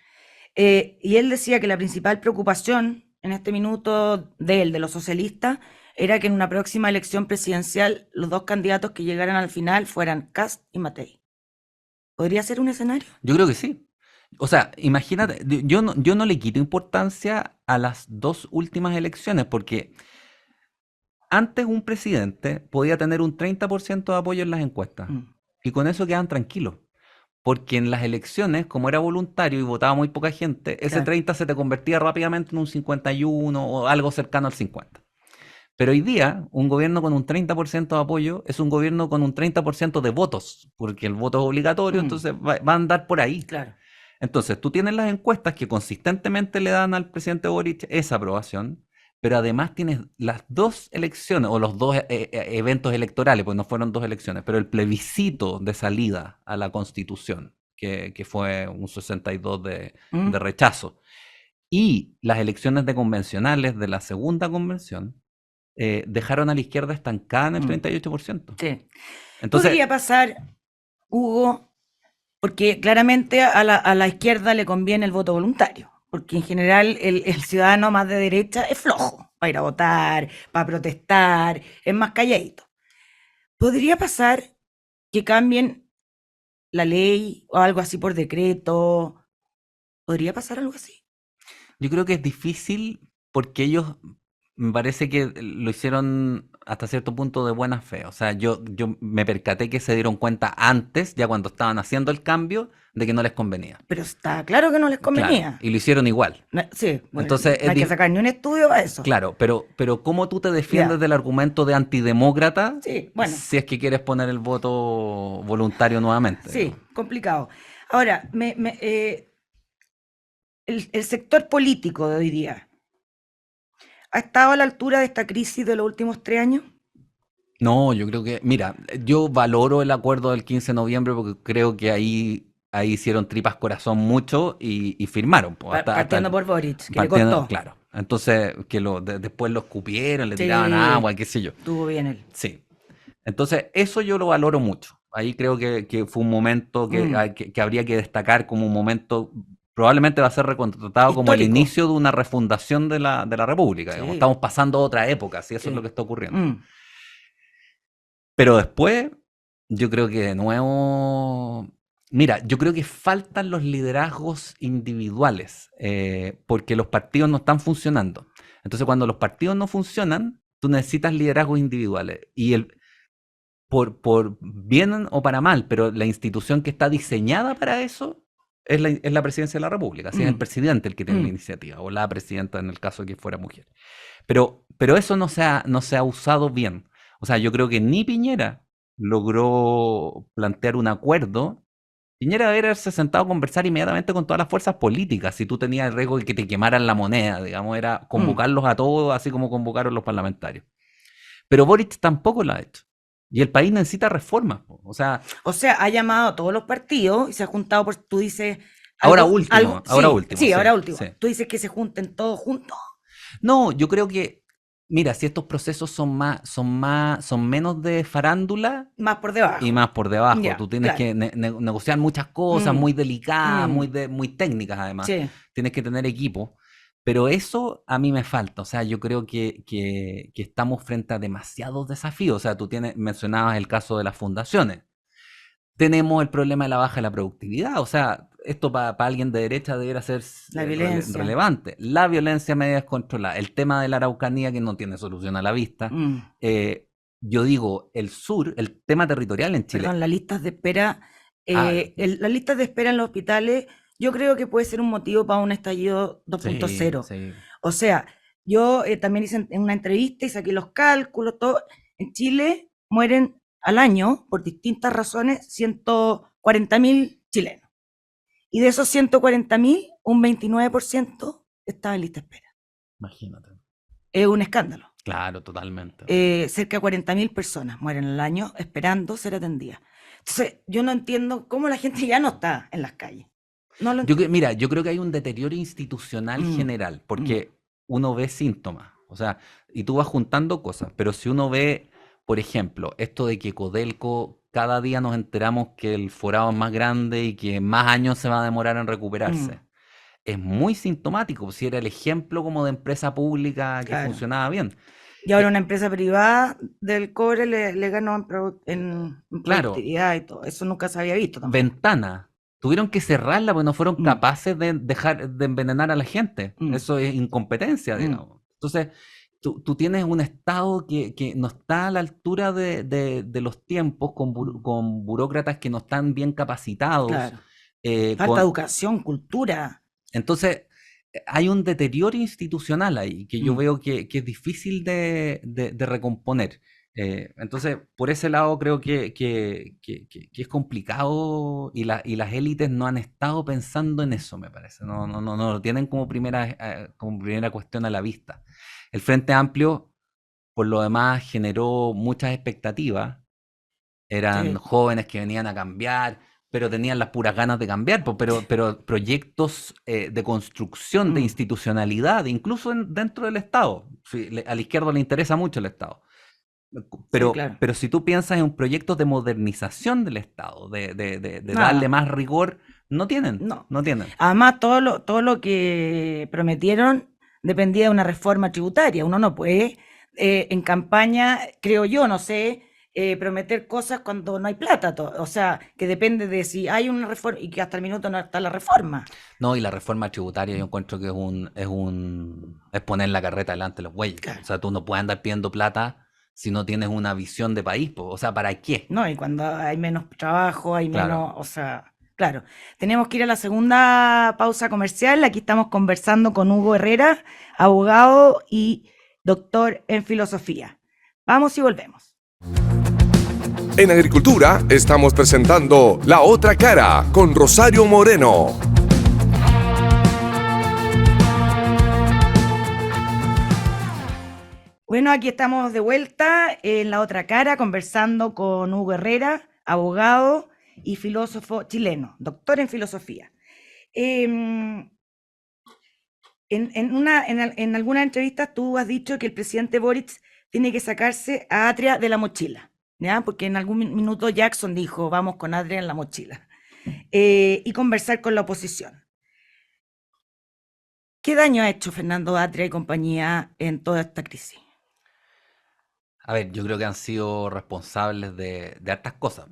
Y él decía que la principal preocupación en este minuto de los socialistas, era que en una próxima elección presidencial los dos candidatos que llegaran al final fueran Kast y Matei. ¿Podría ser un escenario? Yo creo que sí. O sea, imagínate, yo no le quito importancia a las dos últimas elecciones, porque antes un presidente podía tener un 30% de apoyo en las encuestas, y con eso quedan tranquilos. Porque en las elecciones, como era voluntario y votaba muy poca gente, ese 30 se te convertía rápidamente en un 51 o algo cercano al 50. Pero hoy día, un gobierno con un 30% de apoyo es un gobierno con un 30% de votos, porque el voto es obligatorio, entonces va a andar por ahí. Claro. Entonces, tú tienes las encuestas que consistentemente le dan al presidente Boric esa aprobación, pero además tienes las dos elecciones, o los dos eventos electorales, pues no fueron dos elecciones, pero el plebiscito de salida a la Constitución, que fue un 62 de rechazo, y las elecciones de convencionales de la segunda convención, dejaron a la izquierda estancada en el 38%. Sí. Entonces, podría pasar, Hugo, porque claramente a la izquierda le conviene el voto voluntario, porque en general el ciudadano más de derecha es flojo para ir a votar, para protestar, es más calladito. ¿Podría pasar que cambien la ley o algo así por decreto? ¿Podría pasar algo así? Yo creo que es difícil porque ellos me parece que lo hicieron hasta cierto punto de buena fe. O sea, yo me percaté que se dieron cuenta antes, ya cuando estaban haciendo el cambio, de que no les convenía. Pero está claro que no les convenía. Claro, y lo hicieron igual. Sí, bueno, entonces no hay que sacar ni un estudio para eso. Claro, pero ¿cómo tú te defiendes del argumento de antidemócrata si es que quieres poner el voto voluntario nuevamente? Sí, complicado. Ahora, el sector político de hoy día, ¿ha estado a la altura de esta crisis de los últimos 3 años? No, yo creo que, mira, yo valoro el acuerdo del 15 de noviembre porque creo que ahí hicieron tripas corazón mucho y firmaron. Partiendo por Boric, que le costó. Claro. Entonces, que después lo escupieron, le tiraban agua, qué sé yo. Estuvo bien él. Sí. Entonces, eso yo lo valoro mucho. Ahí creo que fue un momento que habría que destacar como un momento. Probablemente va a ser recontratado como el inicio de una refundación de la República. Digamos. Estamos pasando a otra época, si eso es lo que está ocurriendo. Pero después, yo creo que de nuevo... Mira, yo creo que faltan los liderazgos individuales, porque los partidos no están funcionando. Entonces, cuando los partidos no funcionan, tú necesitas liderazgos individuales. Y por bien o para mal, pero la institución que está diseñada para eso es la presidencia de la República. Así es el presidente el que tiene la iniciativa, o la presidenta en el caso de que fuera mujer. Pero eso no se ha usado bien. O sea, yo creo que ni Piñera logró plantear un acuerdo. Piñera debería haberse sentado a conversar inmediatamente con todas las fuerzas políticas. Si tú tenías el riesgo de que te quemaran la moneda, digamos, era convocarlos a todos, así como convocaron los parlamentarios. Pero Boric tampoco lo ha hecho. Y el país necesita reformas. O sea, ha llamado a todos los partidos y se ha juntado, tú dices... Ahora último. Sí, ahora último. Sí. ¿Tú dices que se junten todos juntos? No, yo creo que, mira, si estos procesos son menos de farándula... Más por debajo. Y más por debajo. Tú tienes que negociar muchas cosas muy delicadas, muy técnicas además. Sí. Tienes que tener equipo. Pero eso a mí me falta. O sea, yo creo que estamos frente a demasiados desafíos. O sea, tú mencionabas el caso de las fundaciones. Tenemos el problema de la baja de la productividad. O sea, esto para alguien de derecha debería ser La violencia. relevante. La violencia media descontrolada. El tema de la Araucanía que no tiene solución a la vista. Yo digo, el sur, el tema territorial en Chile. Perdón, las listas de espera, las listas de espera en los hospitales, yo creo que puede ser un motivo para un estallido 2.0. Sí. O sea, yo también hice una entrevista y saqué los cálculos, todo. En Chile mueren al año, por distintas razones, 140.000 chilenos. Y de esos 140.000, un 29% estaba en lista de espera. Imagínate. Es un escándalo. Claro, totalmente. Cerca de 40.000 personas mueren al año esperando ser atendidas. Entonces, yo no entiendo cómo la gente ya no está en las calles. No lo entiendo. Mira, yo creo que hay un deterioro institucional general, porque uno ve síntomas, o sea, y tú vas juntando cosas, pero si uno ve, por ejemplo, esto de que Codelco, cada día nos enteramos que el forado es más grande y que más años se va a demorar en recuperarse. Es muy sintomático, si era el ejemplo como de empresa pública que Claro. funcionaba bien. Y ahora una empresa privada del cobre le ganó en Claro. productividad y todo. Eso nunca se había visto tampoco. Ventana. Tuvieron que cerrarla porque no fueron capaces de dejar de envenenar a la gente. Eso es incompetencia, digamos. Entonces, tú tienes un Estado que no está a la altura de los tiempos, con burócratas que no están bien capacitados. Claro. Falta educación, cultura. Entonces, hay un deterioro institucional ahí que yo veo que es difícil de recomponer. Entonces, por ese lado creo que es complicado y las élites no han estado pensando en eso, me parece. No lo tienen como primera cuestión a la vista. El Frente Amplio, por lo demás, generó muchas expectativas. Eran jóvenes que venían a cambiar, pero tenían las puras ganas de cambiar, pero proyectos de construcción, de institucionalidad, incluso dentro del Estado. A la izquierda le interesa mucho el Estado. Pero, claro. pero si tú piensas en proyectos de modernización del Estado, de darle más rigor, no tienen. Además, todo lo que prometieron dependía de una reforma tributaria. Uno no puede, en campaña, creo yo, no sé, prometer cosas cuando no hay plata. O sea, que depende de si hay una reforma y que hasta el minuto no está la reforma. No, y la reforma tributaria yo encuentro que es poner la carreta delante de los bueyes. Claro. O sea, tú no puedes andar pidiendo plata si no tienes una visión de país, o sea, ¿para qué? No, y cuando hay menos trabajo, hay Claro. menos, o sea, claro. Tenemos que ir a la segunda pausa comercial. Aquí estamos conversando con Hugo Herrera, abogado y doctor en filosofía. Vamos y volvemos. En Agricultura estamos presentando La Otra Cara con Rosario Moreno. Bueno, aquí estamos de vuelta en La Otra Cara conversando con Hugo Herrera, abogado y filósofo chileno, doctor en filosofía. En algunas entrevistas tú has dicho que el presidente Boric tiene que sacarse a Atria de la mochila, ¿ya? Porque en algún minuto Jackson dijo, vamos con Atria en la mochila, y conversar con la oposición. ¿Qué daño ha hecho Fernando Atria y compañía en toda esta crisis? A ver, yo creo que han sido responsables de hartas cosas.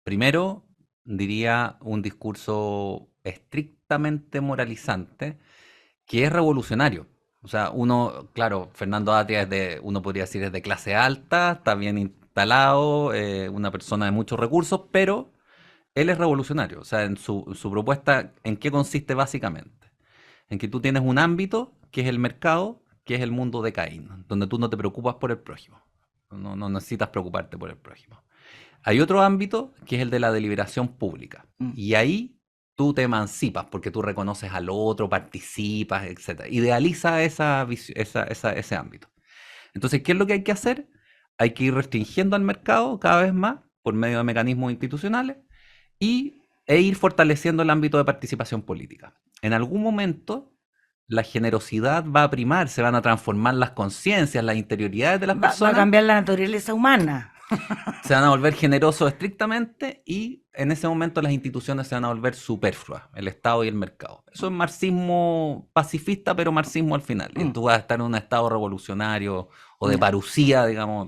Primero, diría un discurso estrictamente moralizante, que es revolucionario. O sea, claro, Fernando Atria uno podría decir es de clase alta, está bien instalado, una persona de muchos recursos, pero él es revolucionario. O sea, en su propuesta, ¿en qué consiste básicamente? En que tú tienes un ámbito, que es el mercado, que es el mundo de Caín, donde tú no te preocupas por el prójimo. No necesitas preocuparte por el prójimo. Hay otro ámbito que es el de la deliberación pública. Y ahí tú te emancipas porque tú reconoces al otro, participas, etc. Idealiza ese ámbito. Entonces, ¿qué es lo que hay que hacer? Hay que ir restringiendo al mercado cada vez más por medio de mecanismos institucionales e ir fortaleciendo el ámbito de participación política. En algún momento la generosidad va a primar, se van a transformar las conciencias, las interioridades de las personas. Va a cambiar la naturaleza humana. Se van a volver generosos estrictamente y en ese momento las instituciones se van a volver superfluas, el Estado y el mercado. Eso es marxismo pacifista, pero marxismo al final. Y tú vas a estar en un Estado revolucionario o de parucía, digamos.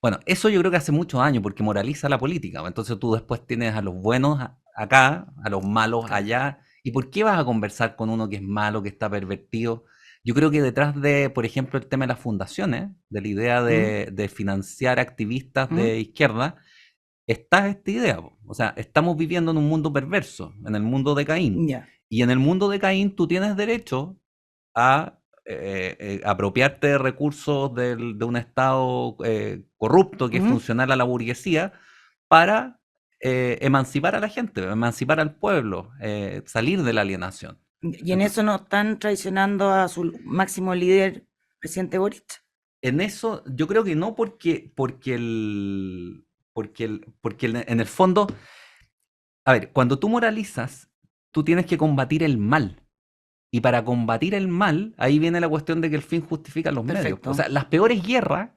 Bueno, eso yo creo que hace muchos años, porque moraliza la política. Entonces tú después tienes a los buenos acá, a los malos Claro. allá. ¿Y por qué vas a conversar con uno que es malo, que está pervertido? Yo creo que detrás de, por ejemplo, el tema de las fundaciones, de la idea ¿Mm? de financiar activistas ¿Mm? de izquierda, está esta idea. Po. O sea, estamos viviendo en un mundo perverso, en el mundo de Caín. Ya. Y en el mundo de Caín tú tienes derecho a apropiarte de recursos de un Estado corrupto que es ¿Mm? funcional a la burguesía para emancipar a la gente, emancipar al pueblo, salir de la alienación. Y en Entonces, eso no están traicionando a su máximo líder, presidente Boric. en eso yo creo que no en el fondo, a ver, cuando tú moralizas, tú tienes que combatir el mal. Y para combatir el mal, ahí viene la cuestión de que el fin justifica los medios. O Perfecto. sea, las peores guerras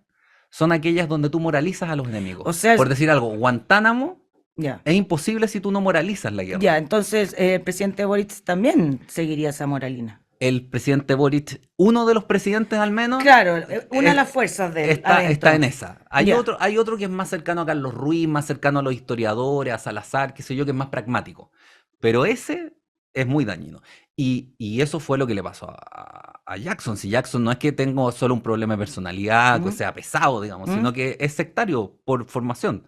son aquellas donde tú moralizas a los O enemigos. sea, Por decir algo, Guantánamo ya. es imposible si tú no moralizas la guerra. Ya, entonces el presidente Boric también seguiría esa moralina. El presidente Boric, uno de los presidentes al menos, Claro, una de las fuerzas de está en esa. Hay Ya. otro que es más cercano a Carlos Ruiz, más cercano a los historiadores, a Salazar, qué sé yo, que es más pragmático. Pero ese es muy dañino. Y eso fue lo que le pasó a Jackson. Si Jackson no es que tenga solo un problema de personalidad, que sea pesado, digamos, sino que es sectario por formación.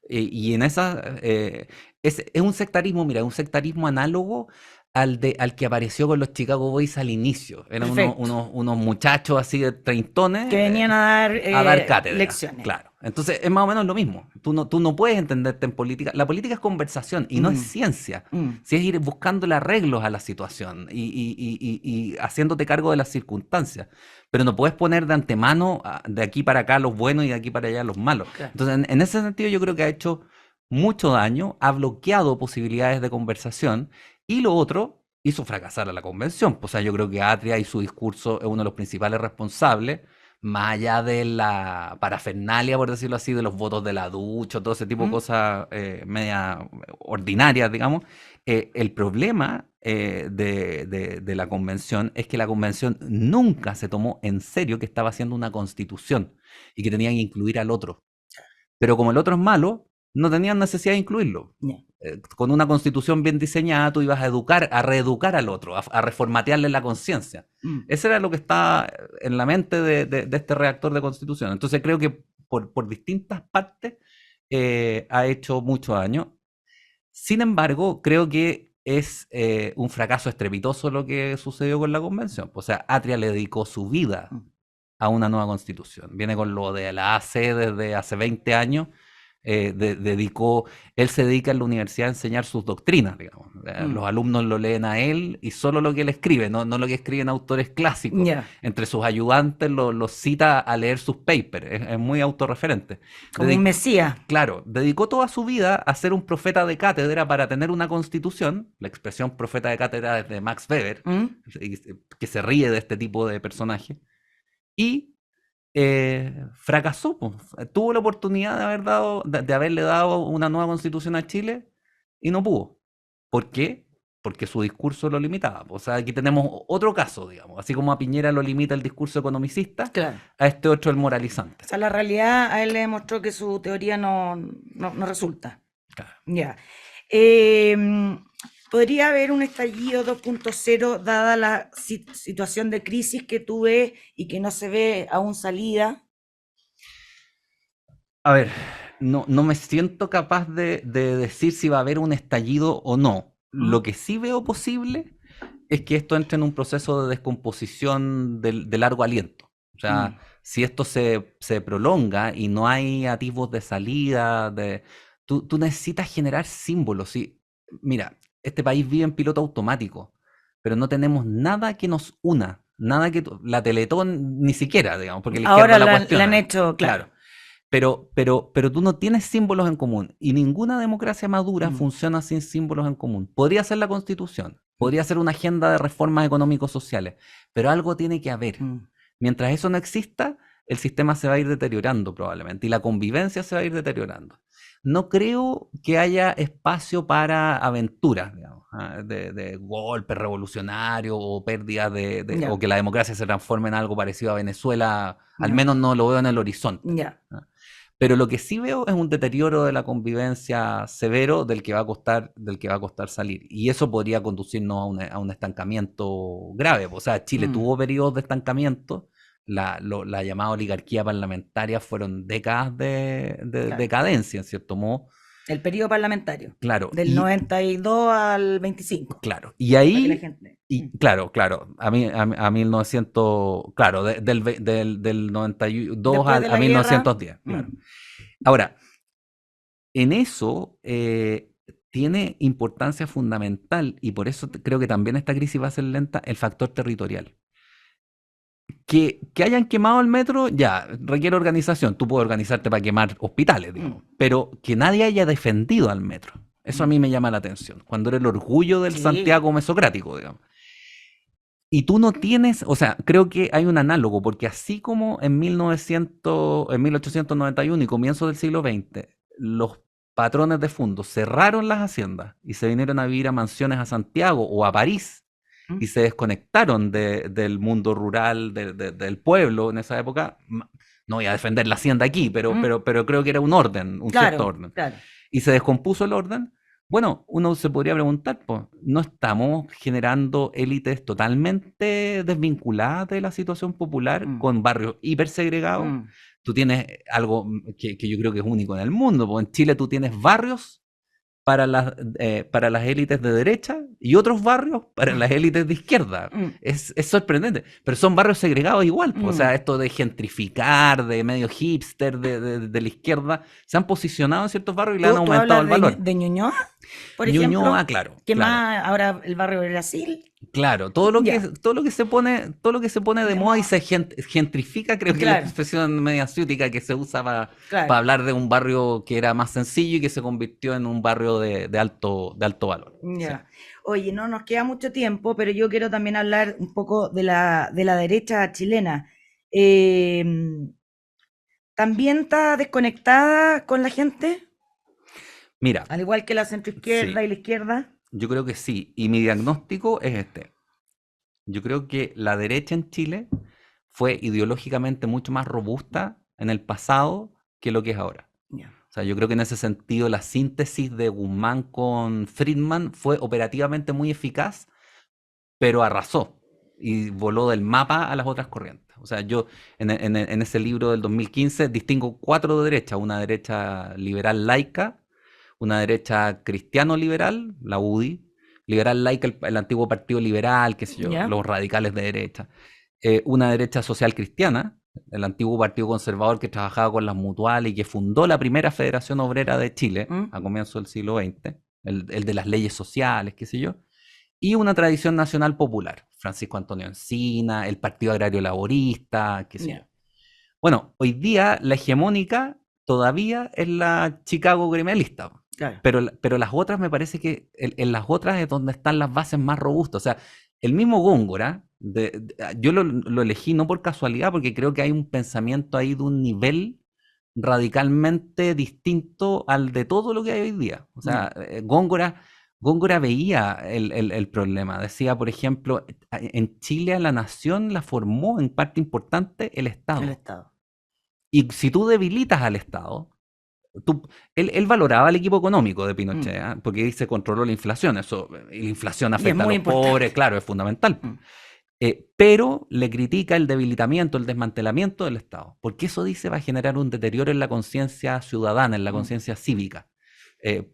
Y en esa es un sectarismo, mira, un sectarismo análogo al que apareció con los Chicago Boys al inicio. Eran Perfecto. unos muchachos así de treintones Que venían a dar cátedra. lecciones. Claro. Entonces es más o menos lo mismo. Tú no puedes entenderte en política. La política es conversación y no es ciencia. Si es ir buscándole arreglos a la situación y haciéndote cargo de las circunstancias. Pero no puedes poner de antemano de aquí para acá los buenos y de aquí para allá los malos. Claro. Entonces, en ese sentido, yo creo que ha hecho mucho daño, ha bloqueado posibilidades de conversación y lo otro hizo fracasar a la convención. O sea, yo creo que Atria y su discurso es uno de los principales responsables, más allá de la parafernalia, por decirlo así, de los votos de la ducha, todo ese tipo de cosas media ordinarias, digamos. El problema de la convención es que la convención nunca se tomó en serio que estaba haciendo una constitución y que tenían que incluir al otro. Pero como el otro es malo, no tenían necesidad de incluirlo. Ya. Con una constitución bien diseñada, tú ibas a reeducar al otro, a reformatearle la conciencia. Ese era lo que está en la mente de este redactor de constitución. Entonces creo que por distintas partes ha hecho mucho daño. Sin embargo, creo que es un fracaso estrepitoso lo que sucedió con la convención. O sea, Atria le dedicó su vida a una nueva constitución. Viene con lo de la AC desde hace 20 años. Él se dedica en la universidad a enseñar sus doctrinas, digamos. Los alumnos lo leen a él y solo lo que él escribe, no lo que escriben autores clásicos. Ya. Entre sus ayudantes los cita a leer sus papers, es muy autorreferente. Como un mesías. Claro, dedicó toda su vida a ser un profeta de cátedra para tener una constitución. La expresión profeta de cátedra es de Max Weber, que se ríe de este tipo de personaje. Y fracasó, pues. Tuvo la oportunidad de haberle dado una nueva constitución a Chile y no pudo. ¿Por qué? Porque su discurso lo limitaba. O sea, aquí tenemos otro caso, digamos. Así como a Piñera lo limita el discurso economicista, Claro. a este otro el moralizante. O sea, la realidad a él le demostró que su teoría no resulta. Claro. Ya. ¿Podría haber un estallido 2.0 dada la situación de crisis que tuve y que no se ve aún salida? A ver, no me siento capaz de decir si va a haber un estallido o no. Lo que sí veo posible es que esto entre en un proceso de descomposición de largo aliento. O sea, si esto se prolonga y no hay atisbos de salida, tú necesitas generar símbolos. ¿Sí? Mira, este país vive en piloto automático, pero no tenemos nada que nos una, nada que la Teletón ni siquiera, digamos, porque la izquierda Ahora la cuestiona. han hecho, claro. Pero tú no tienes símbolos en común y ninguna democracia madura funciona sin símbolos en común. Podría ser la Constitución, podría ser una agenda de reformas económicos sociales, pero algo tiene que haber. Mientras eso no exista, el sistema se va a ir deteriorando probablemente y la convivencia se va a ir deteriorando. No creo que haya espacio para aventuras, digamos, de golpes revolucionarios o pérdidas o que la democracia se transforme en algo parecido a Venezuela. Al menos no lo veo en el horizonte. Pero lo que sí veo es un deterioro de la convivencia severo del que va a costar salir. Y eso podría conducirnos a un estancamiento grave. O sea, Chile Mm, tuvo periodos de estancamiento. La llamada oligarquía parlamentaria fueron décadas de claro. decadencia, en cierto modo. El periodo parlamentario, Claro, del 92 al 25, claro. Y para que la ahí, gente... y claro, claro, a 1900, claro, del 92 Después de a la guerra, 1910, claro. Ahora, en eso tiene importancia fundamental y por eso creo que también esta crisis va a ser lenta, el factor territorial. Que hayan quemado el metro, ya, requiere organización. Tú puedes organizarte para quemar hospitales, digamos, pero que nadie haya defendido al metro. Eso a mí me llama la atención. Cuando era el orgullo del sí, Santiago mesocrático, digamos. Y tú no tienes, o sea, creo que hay un análogo, porque así como en 1891 y comienzo del siglo XX, los patrones de fondos cerraron las haciendas y se vinieron a vivir a mansiones a Santiago o a París mm, y se desconectaron del mundo rural, del pueblo en esa época. No voy a defender la hacienda aquí, mm, pero creo que era un orden, un cierto claro, orden. claro. Y se descompuso el orden. Bueno, uno se podría preguntar, pues, ¿no estamos generando élites totalmente desvinculadas de la situación popular Mm, con barrios hipersegregados? mm, Tú tienes algo que yo creo que es único en el mundo, pues en Chile tú tienes barrios para las élites de derecha y otros barrios para las élites de izquierda. mm, Es sorprendente, pero son barrios segregados igual. O mm. sea, esto de gentrificar, de medio hipster de la izquierda, se han posicionado en ciertos barrios y le han ¿Tú aumentado hablas el valor. de Ñuñoa, por Ñuñoa, ejemplo? claro, ¿Qué claro. más ahora el barrio de Brasil? Claro, Ya, todo lo que se pone de de moda y moda. se gentrifica, creo que es la Claro, expresión media ciútica que se usa para claro. hablar de un barrio que era más sencillo y que se convirtió en un barrio de alto valor. Sí. Ya. Oye, no nos queda mucho tiempo, pero yo quiero también hablar un poco de la derecha chilena. Eh, ¿También está desconectada con la gente? Mira, Al igual que la centroizquierda sí, y la izquierda. yo creo que sí. Y mi diagnóstico es este. Yo creo que la derecha en Chile fue ideológicamente mucho más robusta en el pasado que lo que es ahora. Ya. O sea, yo creo que en ese sentido la síntesis de Guzmán con Friedman fue operativamente muy eficaz, pero arrasó y voló del mapa a las otras corrientes. O sea, yo en ese libro del 2015 distingo cuatro derechas: una derecha liberal laica, una derecha cristiano-liberal, la UDI, liberal laica, el antiguo Partido Liberal, qué sé yo, ¿Ya? los radicales de derecha, una derecha social cristiana, el antiguo Partido Conservador que trabajaba con las mutuales y que fundó la primera Federación Obrera de Chile ¿Mm? a comienzos del siglo XX, el de las leyes sociales, qué sé yo, y una tradición nacional popular, Francisco Antonio Encina, el Partido Agrario Laborista, qué sé yo. Ya. Bueno, hoy día la hegemónica todavía es la Chicago gremialista, Claro. pero las otras me parece que en las otras es donde están las bases más robustas. O sea, el mismo Góngora, yo lo elegí no por casualidad, porque creo que hay un pensamiento ahí de un nivel radicalmente distinto al de todo lo que hay hoy día. O sea, Ya. Góngora veía el problema. Decía, por ejemplo, en Chile a la nación la formó en parte importante el El Estado. Estado. Y si tú debilitas al Estado, él valoraba el equipo económico de Mm. Pinochet, ¿eh? Porque dice controló la inflación. Eso, la inflación Y es afecta a muy los pobres, importante. claro, es fundamental. Mm. Pero le critica el debilitamiento, el desmantelamiento del Estado, porque eso dice va a generar un deterioro en la conciencia ciudadana, en la Mm. conciencia cívica,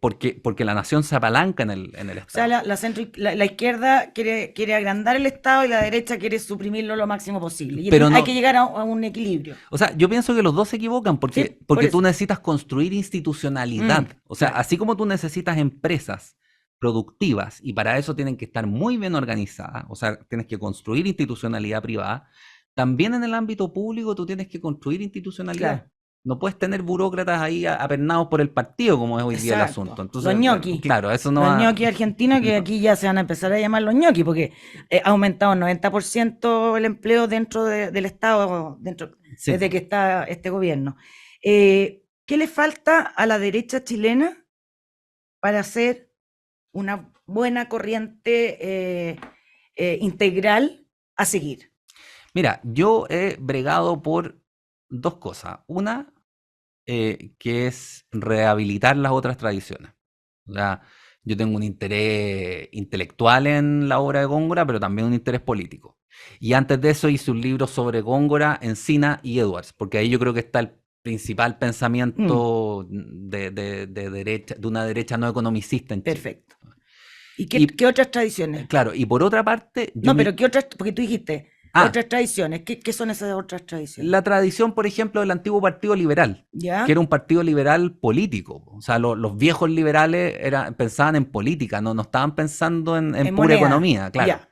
porque la nación se apalanca en el O sea, Estado. la izquierda quiere agrandar el Estado y la derecha quiere suprimirlo lo máximo posible. Y Pero hay no, que llegar a un equilibrio. o sea, yo pienso que los dos se equivocan Sí, por porque tú eso. necesitas construir institucionalidad. O sea, Claro. así como tú necesitas empresas productivas y para eso tienen que estar muy bien organizadas, o sea, tienes que construir institucionalidad privada, también en el ámbito público tú tienes que construir institucionalidad. Claro. No puedes tener burócratas ahí apernados por el partido, como es hoy día el asunto. Exacto. Entonces, Los ñoquis. claro, eso no Los va. ñoquis argentinos que aquí ya se van a empezar a llamar los ñoquis porque ha aumentado un 90% el empleo dentro del Estado Sí, desde que está este gobierno. ¿Qué le falta a la derecha chilena para hacer una buena corriente integral a seguir? mira, yo he bregado por dos cosas. Una, que es rehabilitar las otras tradiciones. O sea, yo tengo un interés intelectual en la obra de Góngora, pero también un interés político. Y antes de eso hice un libro sobre Góngora, Encina y Edwards, porque ahí yo creo que está el principal Mm, pensamiento de derecha, de una derecha no economicista en Chile. perfecto. ¿Y Y qué otras tradiciones? claro, y por otra parte, No, pero ¿qué otras? Porque tú dijiste Ah, otras tradiciones. ¿Qué son esas otras tradiciones? la tradición, por ejemplo, del antiguo Partido Liberal, que ¿Ya? era un partido liberal político. O sea, los viejos liberales pensaban en política, no estaban pensando en En pura moneda. economía, claro. Ya.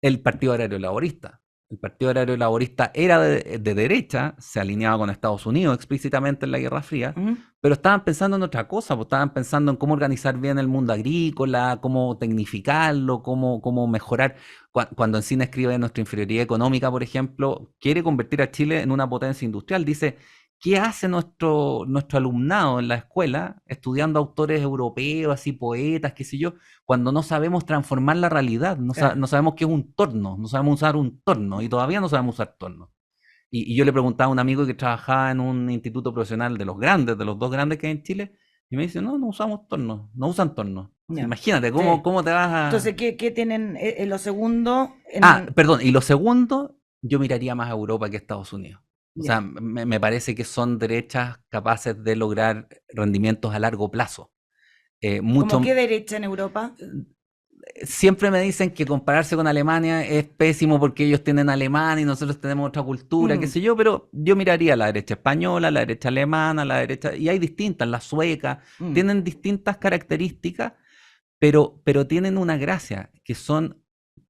El Partido Agrario Laborista. El Partido Agrario Laborista era de derecha, se alineaba con Estados Unidos explícitamente en la Guerra Fría, ¿Mm? pero estaban pensando en otra cosa, pues estaban pensando en cómo organizar bien el mundo agrícola, cómo tecnificarlo, cómo mejorar. Cuando Encina escribe Nuestra inferioridad económica, por ejemplo, quiere convertir a Chile en una potencia industrial. Dice, ¿qué hace nuestro alumnado en la escuela estudiando autores europeos, así poetas, qué sé yo, cuando no sabemos transformar la realidad? No Claro. sabemos qué es un torno, no sabemos usar un torno y todavía no sabemos usar torno. Y yo le preguntaba a un amigo que trabajaba en un instituto profesional de los grandes, de los dos grandes que hay en Chile, y me dice, no usamos tornos, no usan tornos. Ya. Imagínate, Sí. ¿cómo te vas a...? Entonces, ¿qué tienen en lo segundo? Perdón, y lo segundo, yo miraría más a Europa que a Estados Unidos. O sea, Ya. me parece que son derechas capaces de lograr rendimientos a largo plazo. ¿Cómo qué Mucho, derecha en Europa? siempre me dicen que compararse con Alemania es pésimo porque ellos tienen Alemania y nosotros tenemos otra cultura, qué Mm, sé yo, pero yo miraría la derecha española, la derecha alemana, la derecha, y hay distintas, la sueca, mm. tienen distintas características, pero tienen una gracia, que son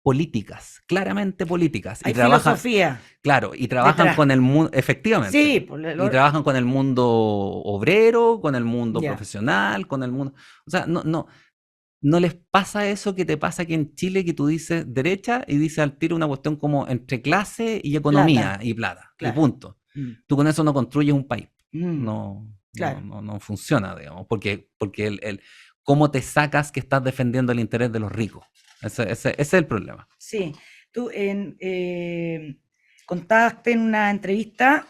políticas, claramente políticas, y Hay trabajan, filosofía claro, y trabajan detrás. con el mundo, efectivamente, Sí, pues, y trabajan con el mundo obrero, con el mundo ya. profesional, con el mundo, o sea, no les pasa eso que te pasa aquí en Chile, que tú dices derecha y dices al tiro una cuestión como entre clase y economía Plata, y plata, y claro. punto. Mm, Tú con eso no construyes un país. mm, claro. No funciona, digamos, porque cómo te sacas que estás defendiendo el interés de los ricos. Ese es el problema. Sí. Tú contaste en una entrevista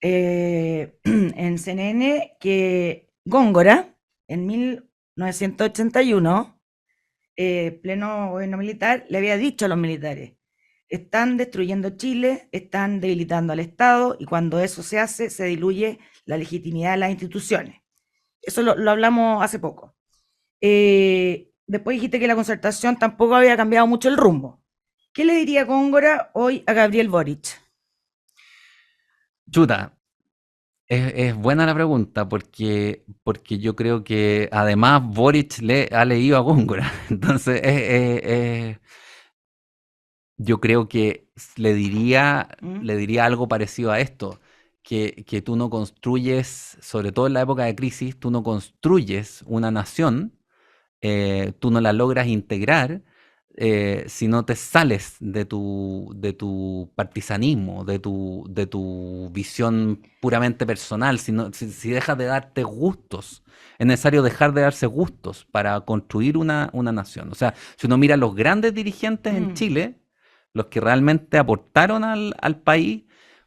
en CNN que Góngora, en 1981, pleno gobierno militar, le había dicho a los militares, están destruyendo Chile, están debilitando al Estado y cuando eso se hace, se diluye la legitimidad de las instituciones. Eso lo hablamos hace poco. Después dijiste que la concertación tampoco había cambiado mucho el rumbo. ¿Qué le diría Góngora hoy a Gabriel Boric? Chuta, es buena la pregunta porque yo creo que además Boric le ha leído a Góngora. Entonces, yo creo que ¿Mm? le diría algo parecido a esto, que tú no construyes, sobre todo en la época de crisis, tú no construyes una nación, tú no la logras integrar si no te sales de tu partisanismo, de tu visión puramente personal, si dejas de darte gustos. Es necesario dejar de darse gustos para construir una nación. O sea, si uno mira a los grandes dirigentes en Mm. Chile, los que realmente aportaron al país,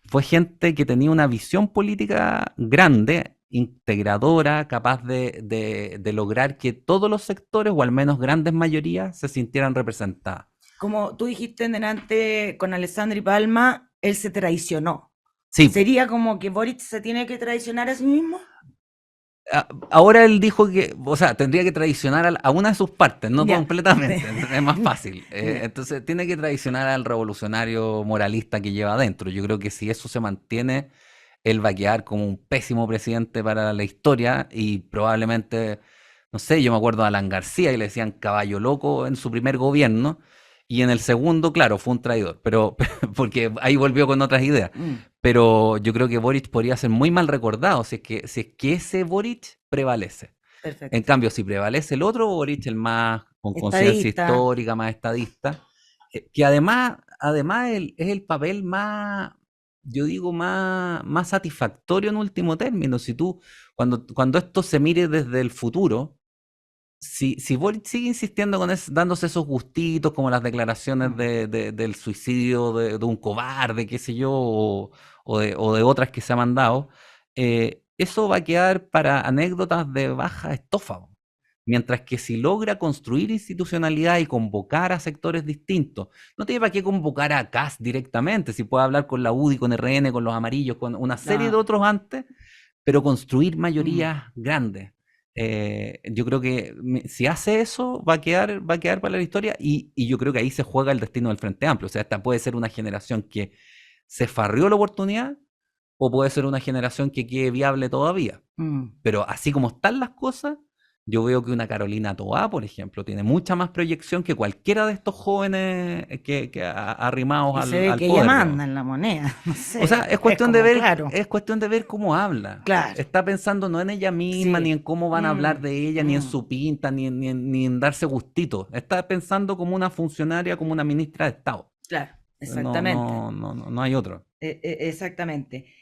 fue gente que tenía una visión política grande, integradora, capaz de lograr que todos los sectores, o al menos grandes mayorías, se sintieran representadas. Como tú dijiste delante con Alessandri Palma, él se traicionó. Sí, ¿Sería como que Boric se tiene que traicionar a sí mismo? ahora él dijo que, o sea, tendría que traicionar a una de sus partes, no Ya. completamente, es más fácil. Ya. Entonces tiene que traicionar al revolucionario moralista que lleva adentro. Yo creo que si eso se mantiene, él va a quedar como un pésimo presidente para la historia y probablemente, no sé, yo me acuerdo de Alan García y le decían caballo loco en su primer gobierno y en el segundo, claro, fue un traidor, pero porque ahí volvió con otras ideas. Mm, Pero yo creo que Boric podría ser muy mal recordado si es que ese Boric prevalece. En perfecto. cambio, si prevalece el otro Boric, el más con conciencia Estadista. histórica, más estadista, que además es el papel más, yo digo, más satisfactorio en último término. Si tú, cuando esto se mire desde el futuro, si Boric sigue insistiendo dándose esos gustitos, como las declaraciones Mm, del suicidio de un cobarde, qué sé yo, o de otras que se ha mandado, eso va a quedar para anécdotas de baja estofa. Mientras que si logra construir institucionalidad y convocar a sectores distintos, no tiene para qué convocar a CAS directamente, si puede hablar con la UDI, con RN, con los amarillos, con una serie de otros antes, pero construir mayorías grandes. Yo creo que si hace eso, va a quedar para la historia, y yo creo que ahí se juega el destino del Frente Amplio. O sea, esta puede ser una generación que se farrió la oportunidad, o puede ser una generación que quede viable todavía. Pero así como están las cosas, yo veo que una Carolina Toá, por ejemplo, tiene mucha más proyección que cualquiera de estos jóvenes que arrimados al poder. Se ve que ella manda en la moneda. No sé, o sea, es cuestión de ver, claro. es cuestión de ver cómo habla. Claro. Está pensando no en ella misma, ni en cómo van a hablar de ella, ni en su pinta, ni en darse gustito. Está pensando como una funcionaria, como una ministra de Estado. Claro, exactamente. No hay otro. Exactamente.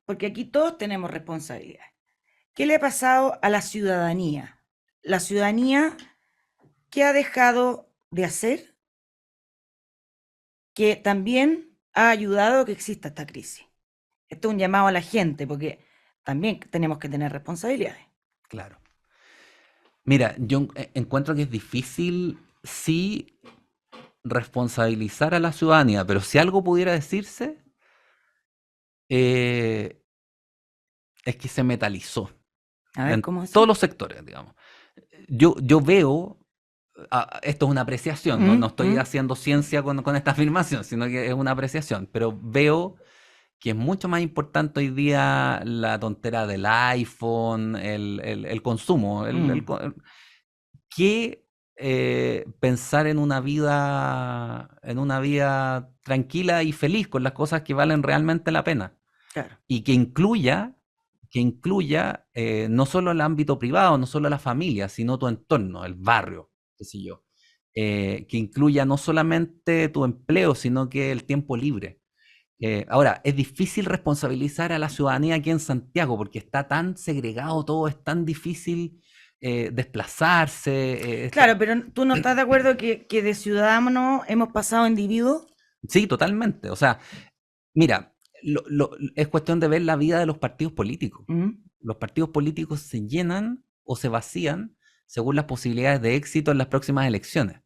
Porque aquí todos tenemos responsabilidad. ¿Qué le ha pasado a la ciudadanía? La ciudadanía, ¿qué ha dejado de hacer? Que también ha ayudado a que exista esta crisis. Esto es un llamado a la gente, porque también tenemos que tener responsabilidades. Claro. Mira, yo encuentro que es difícil, sí, responsabilizar a la ciudadanía, pero si algo pudiera decirse, es que se metalizó. A ver, en ¿cómo es? Todos los sectores, digamos. Yo veo, esto es una apreciación, no estoy haciendo ciencia con esta afirmación, sino que es una apreciación, pero veo que es mucho más importante hoy día la tontera del iPhone, el consumo, que pensar en una vida tranquila y feliz con las cosas que valen realmente la pena. Claro. Y que incluya no solo el ámbito privado, no solo la familia, sino tu entorno, el barrio, qué sé yo. Que incluya no solamente tu empleo, sino que el tiempo libre. Ahora, es difícil responsabilizar a la ciudadanía aquí en Santiago porque está tan segregado todo, es tan difícil desplazarse. Claro, pero ¿tú no estás de acuerdo que de ciudadanos hemos pasado a individuos? Sí, totalmente. O sea, mira, es cuestión de ver la vida de los partidos políticos. Los partidos políticos se llenan o se vacían según las posibilidades de éxito en las próximas elecciones.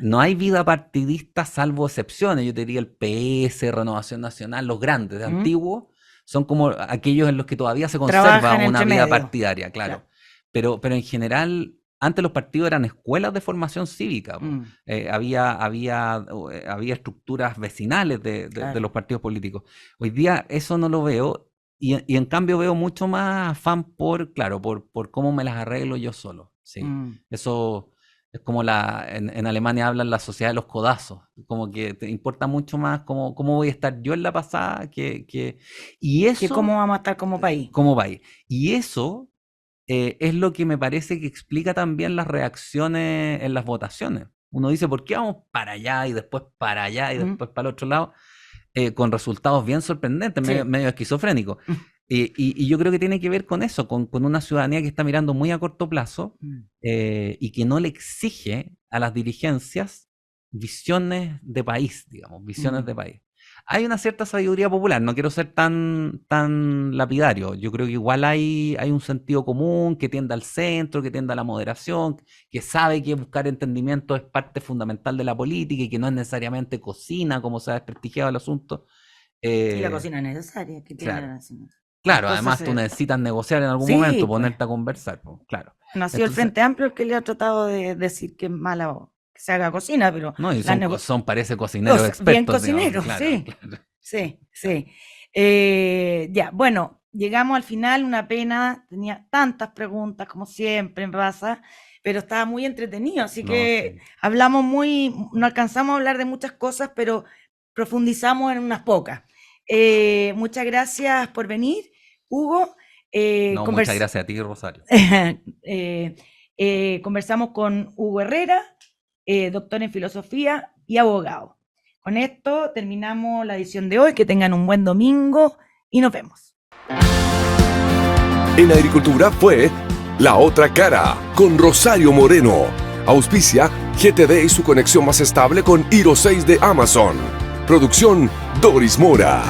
No hay vida partidista salvo excepciones. Yo te diría el PS, Renovación Nacional, los grandes, antiguos, son como aquellos en los que todavía se conserva una vida partidaria, claro. Pero en general, antes los partidos eran escuelas de formación cívica. Había estructuras vecinales de los partidos políticos. Hoy día eso no lo veo, y en cambio veo mucho más afán por cómo me las arreglo yo solo. Sí. Eso es como en Alemania hablan la sociedad de los codazos, como que te importa mucho más cómo voy a estar yo en la pasada que cómo vamos a estar como país. Y eso es lo que me parece que explica también las reacciones en las votaciones. Uno dice, ¿por qué vamos para allá y después para allá y después para el otro lado? Con resultados bien sorprendentes, medio esquizofrénicos. Y yo creo que tiene que ver con eso, con una ciudadanía que está mirando muy a corto plazo y que no le exige a las dirigencias visiones de país, digamos, visiones de país. Hay una cierta sabiduría popular, no quiero ser tan lapidario. Yo creo que igual hay un sentido común que tiende al centro, que tiende a la moderación, que sabe que buscar entendimiento es parte fundamental de la política y que no es necesariamente cocina, como se ha desprestigiado el asunto. Sí, la cocina es necesaria. Claro, además tú necesitas negociar en algún momento, ponerte a conversar. Claro. No ha sido el Frente Amplio el que le ha tratado de decir que es mala que se haga cocina, pero... No, y parece cocineros expertos. Bien cocineros, digamos, sí. Ya, bueno, llegamos al final, una pena, tenía tantas preguntas, como siempre me pasa, pero estaba muy entretenido, así que hablamos no alcanzamos a hablar de muchas cosas, pero profundizamos en unas pocas. Muchas gracias por venir, Hugo. Muchas gracias a ti, Rosario. Conversamos con Hugo Herrera, doctor en filosofía y abogado. Con esto terminamos la edición de hoy. Que tengan un buen domingo y nos vemos. En Agricultura fue La Otra Cara con Rosario Moreno. Auspicia GTD y su conexión más estable con Hero 6 de Amazon. Producción Doris Mora.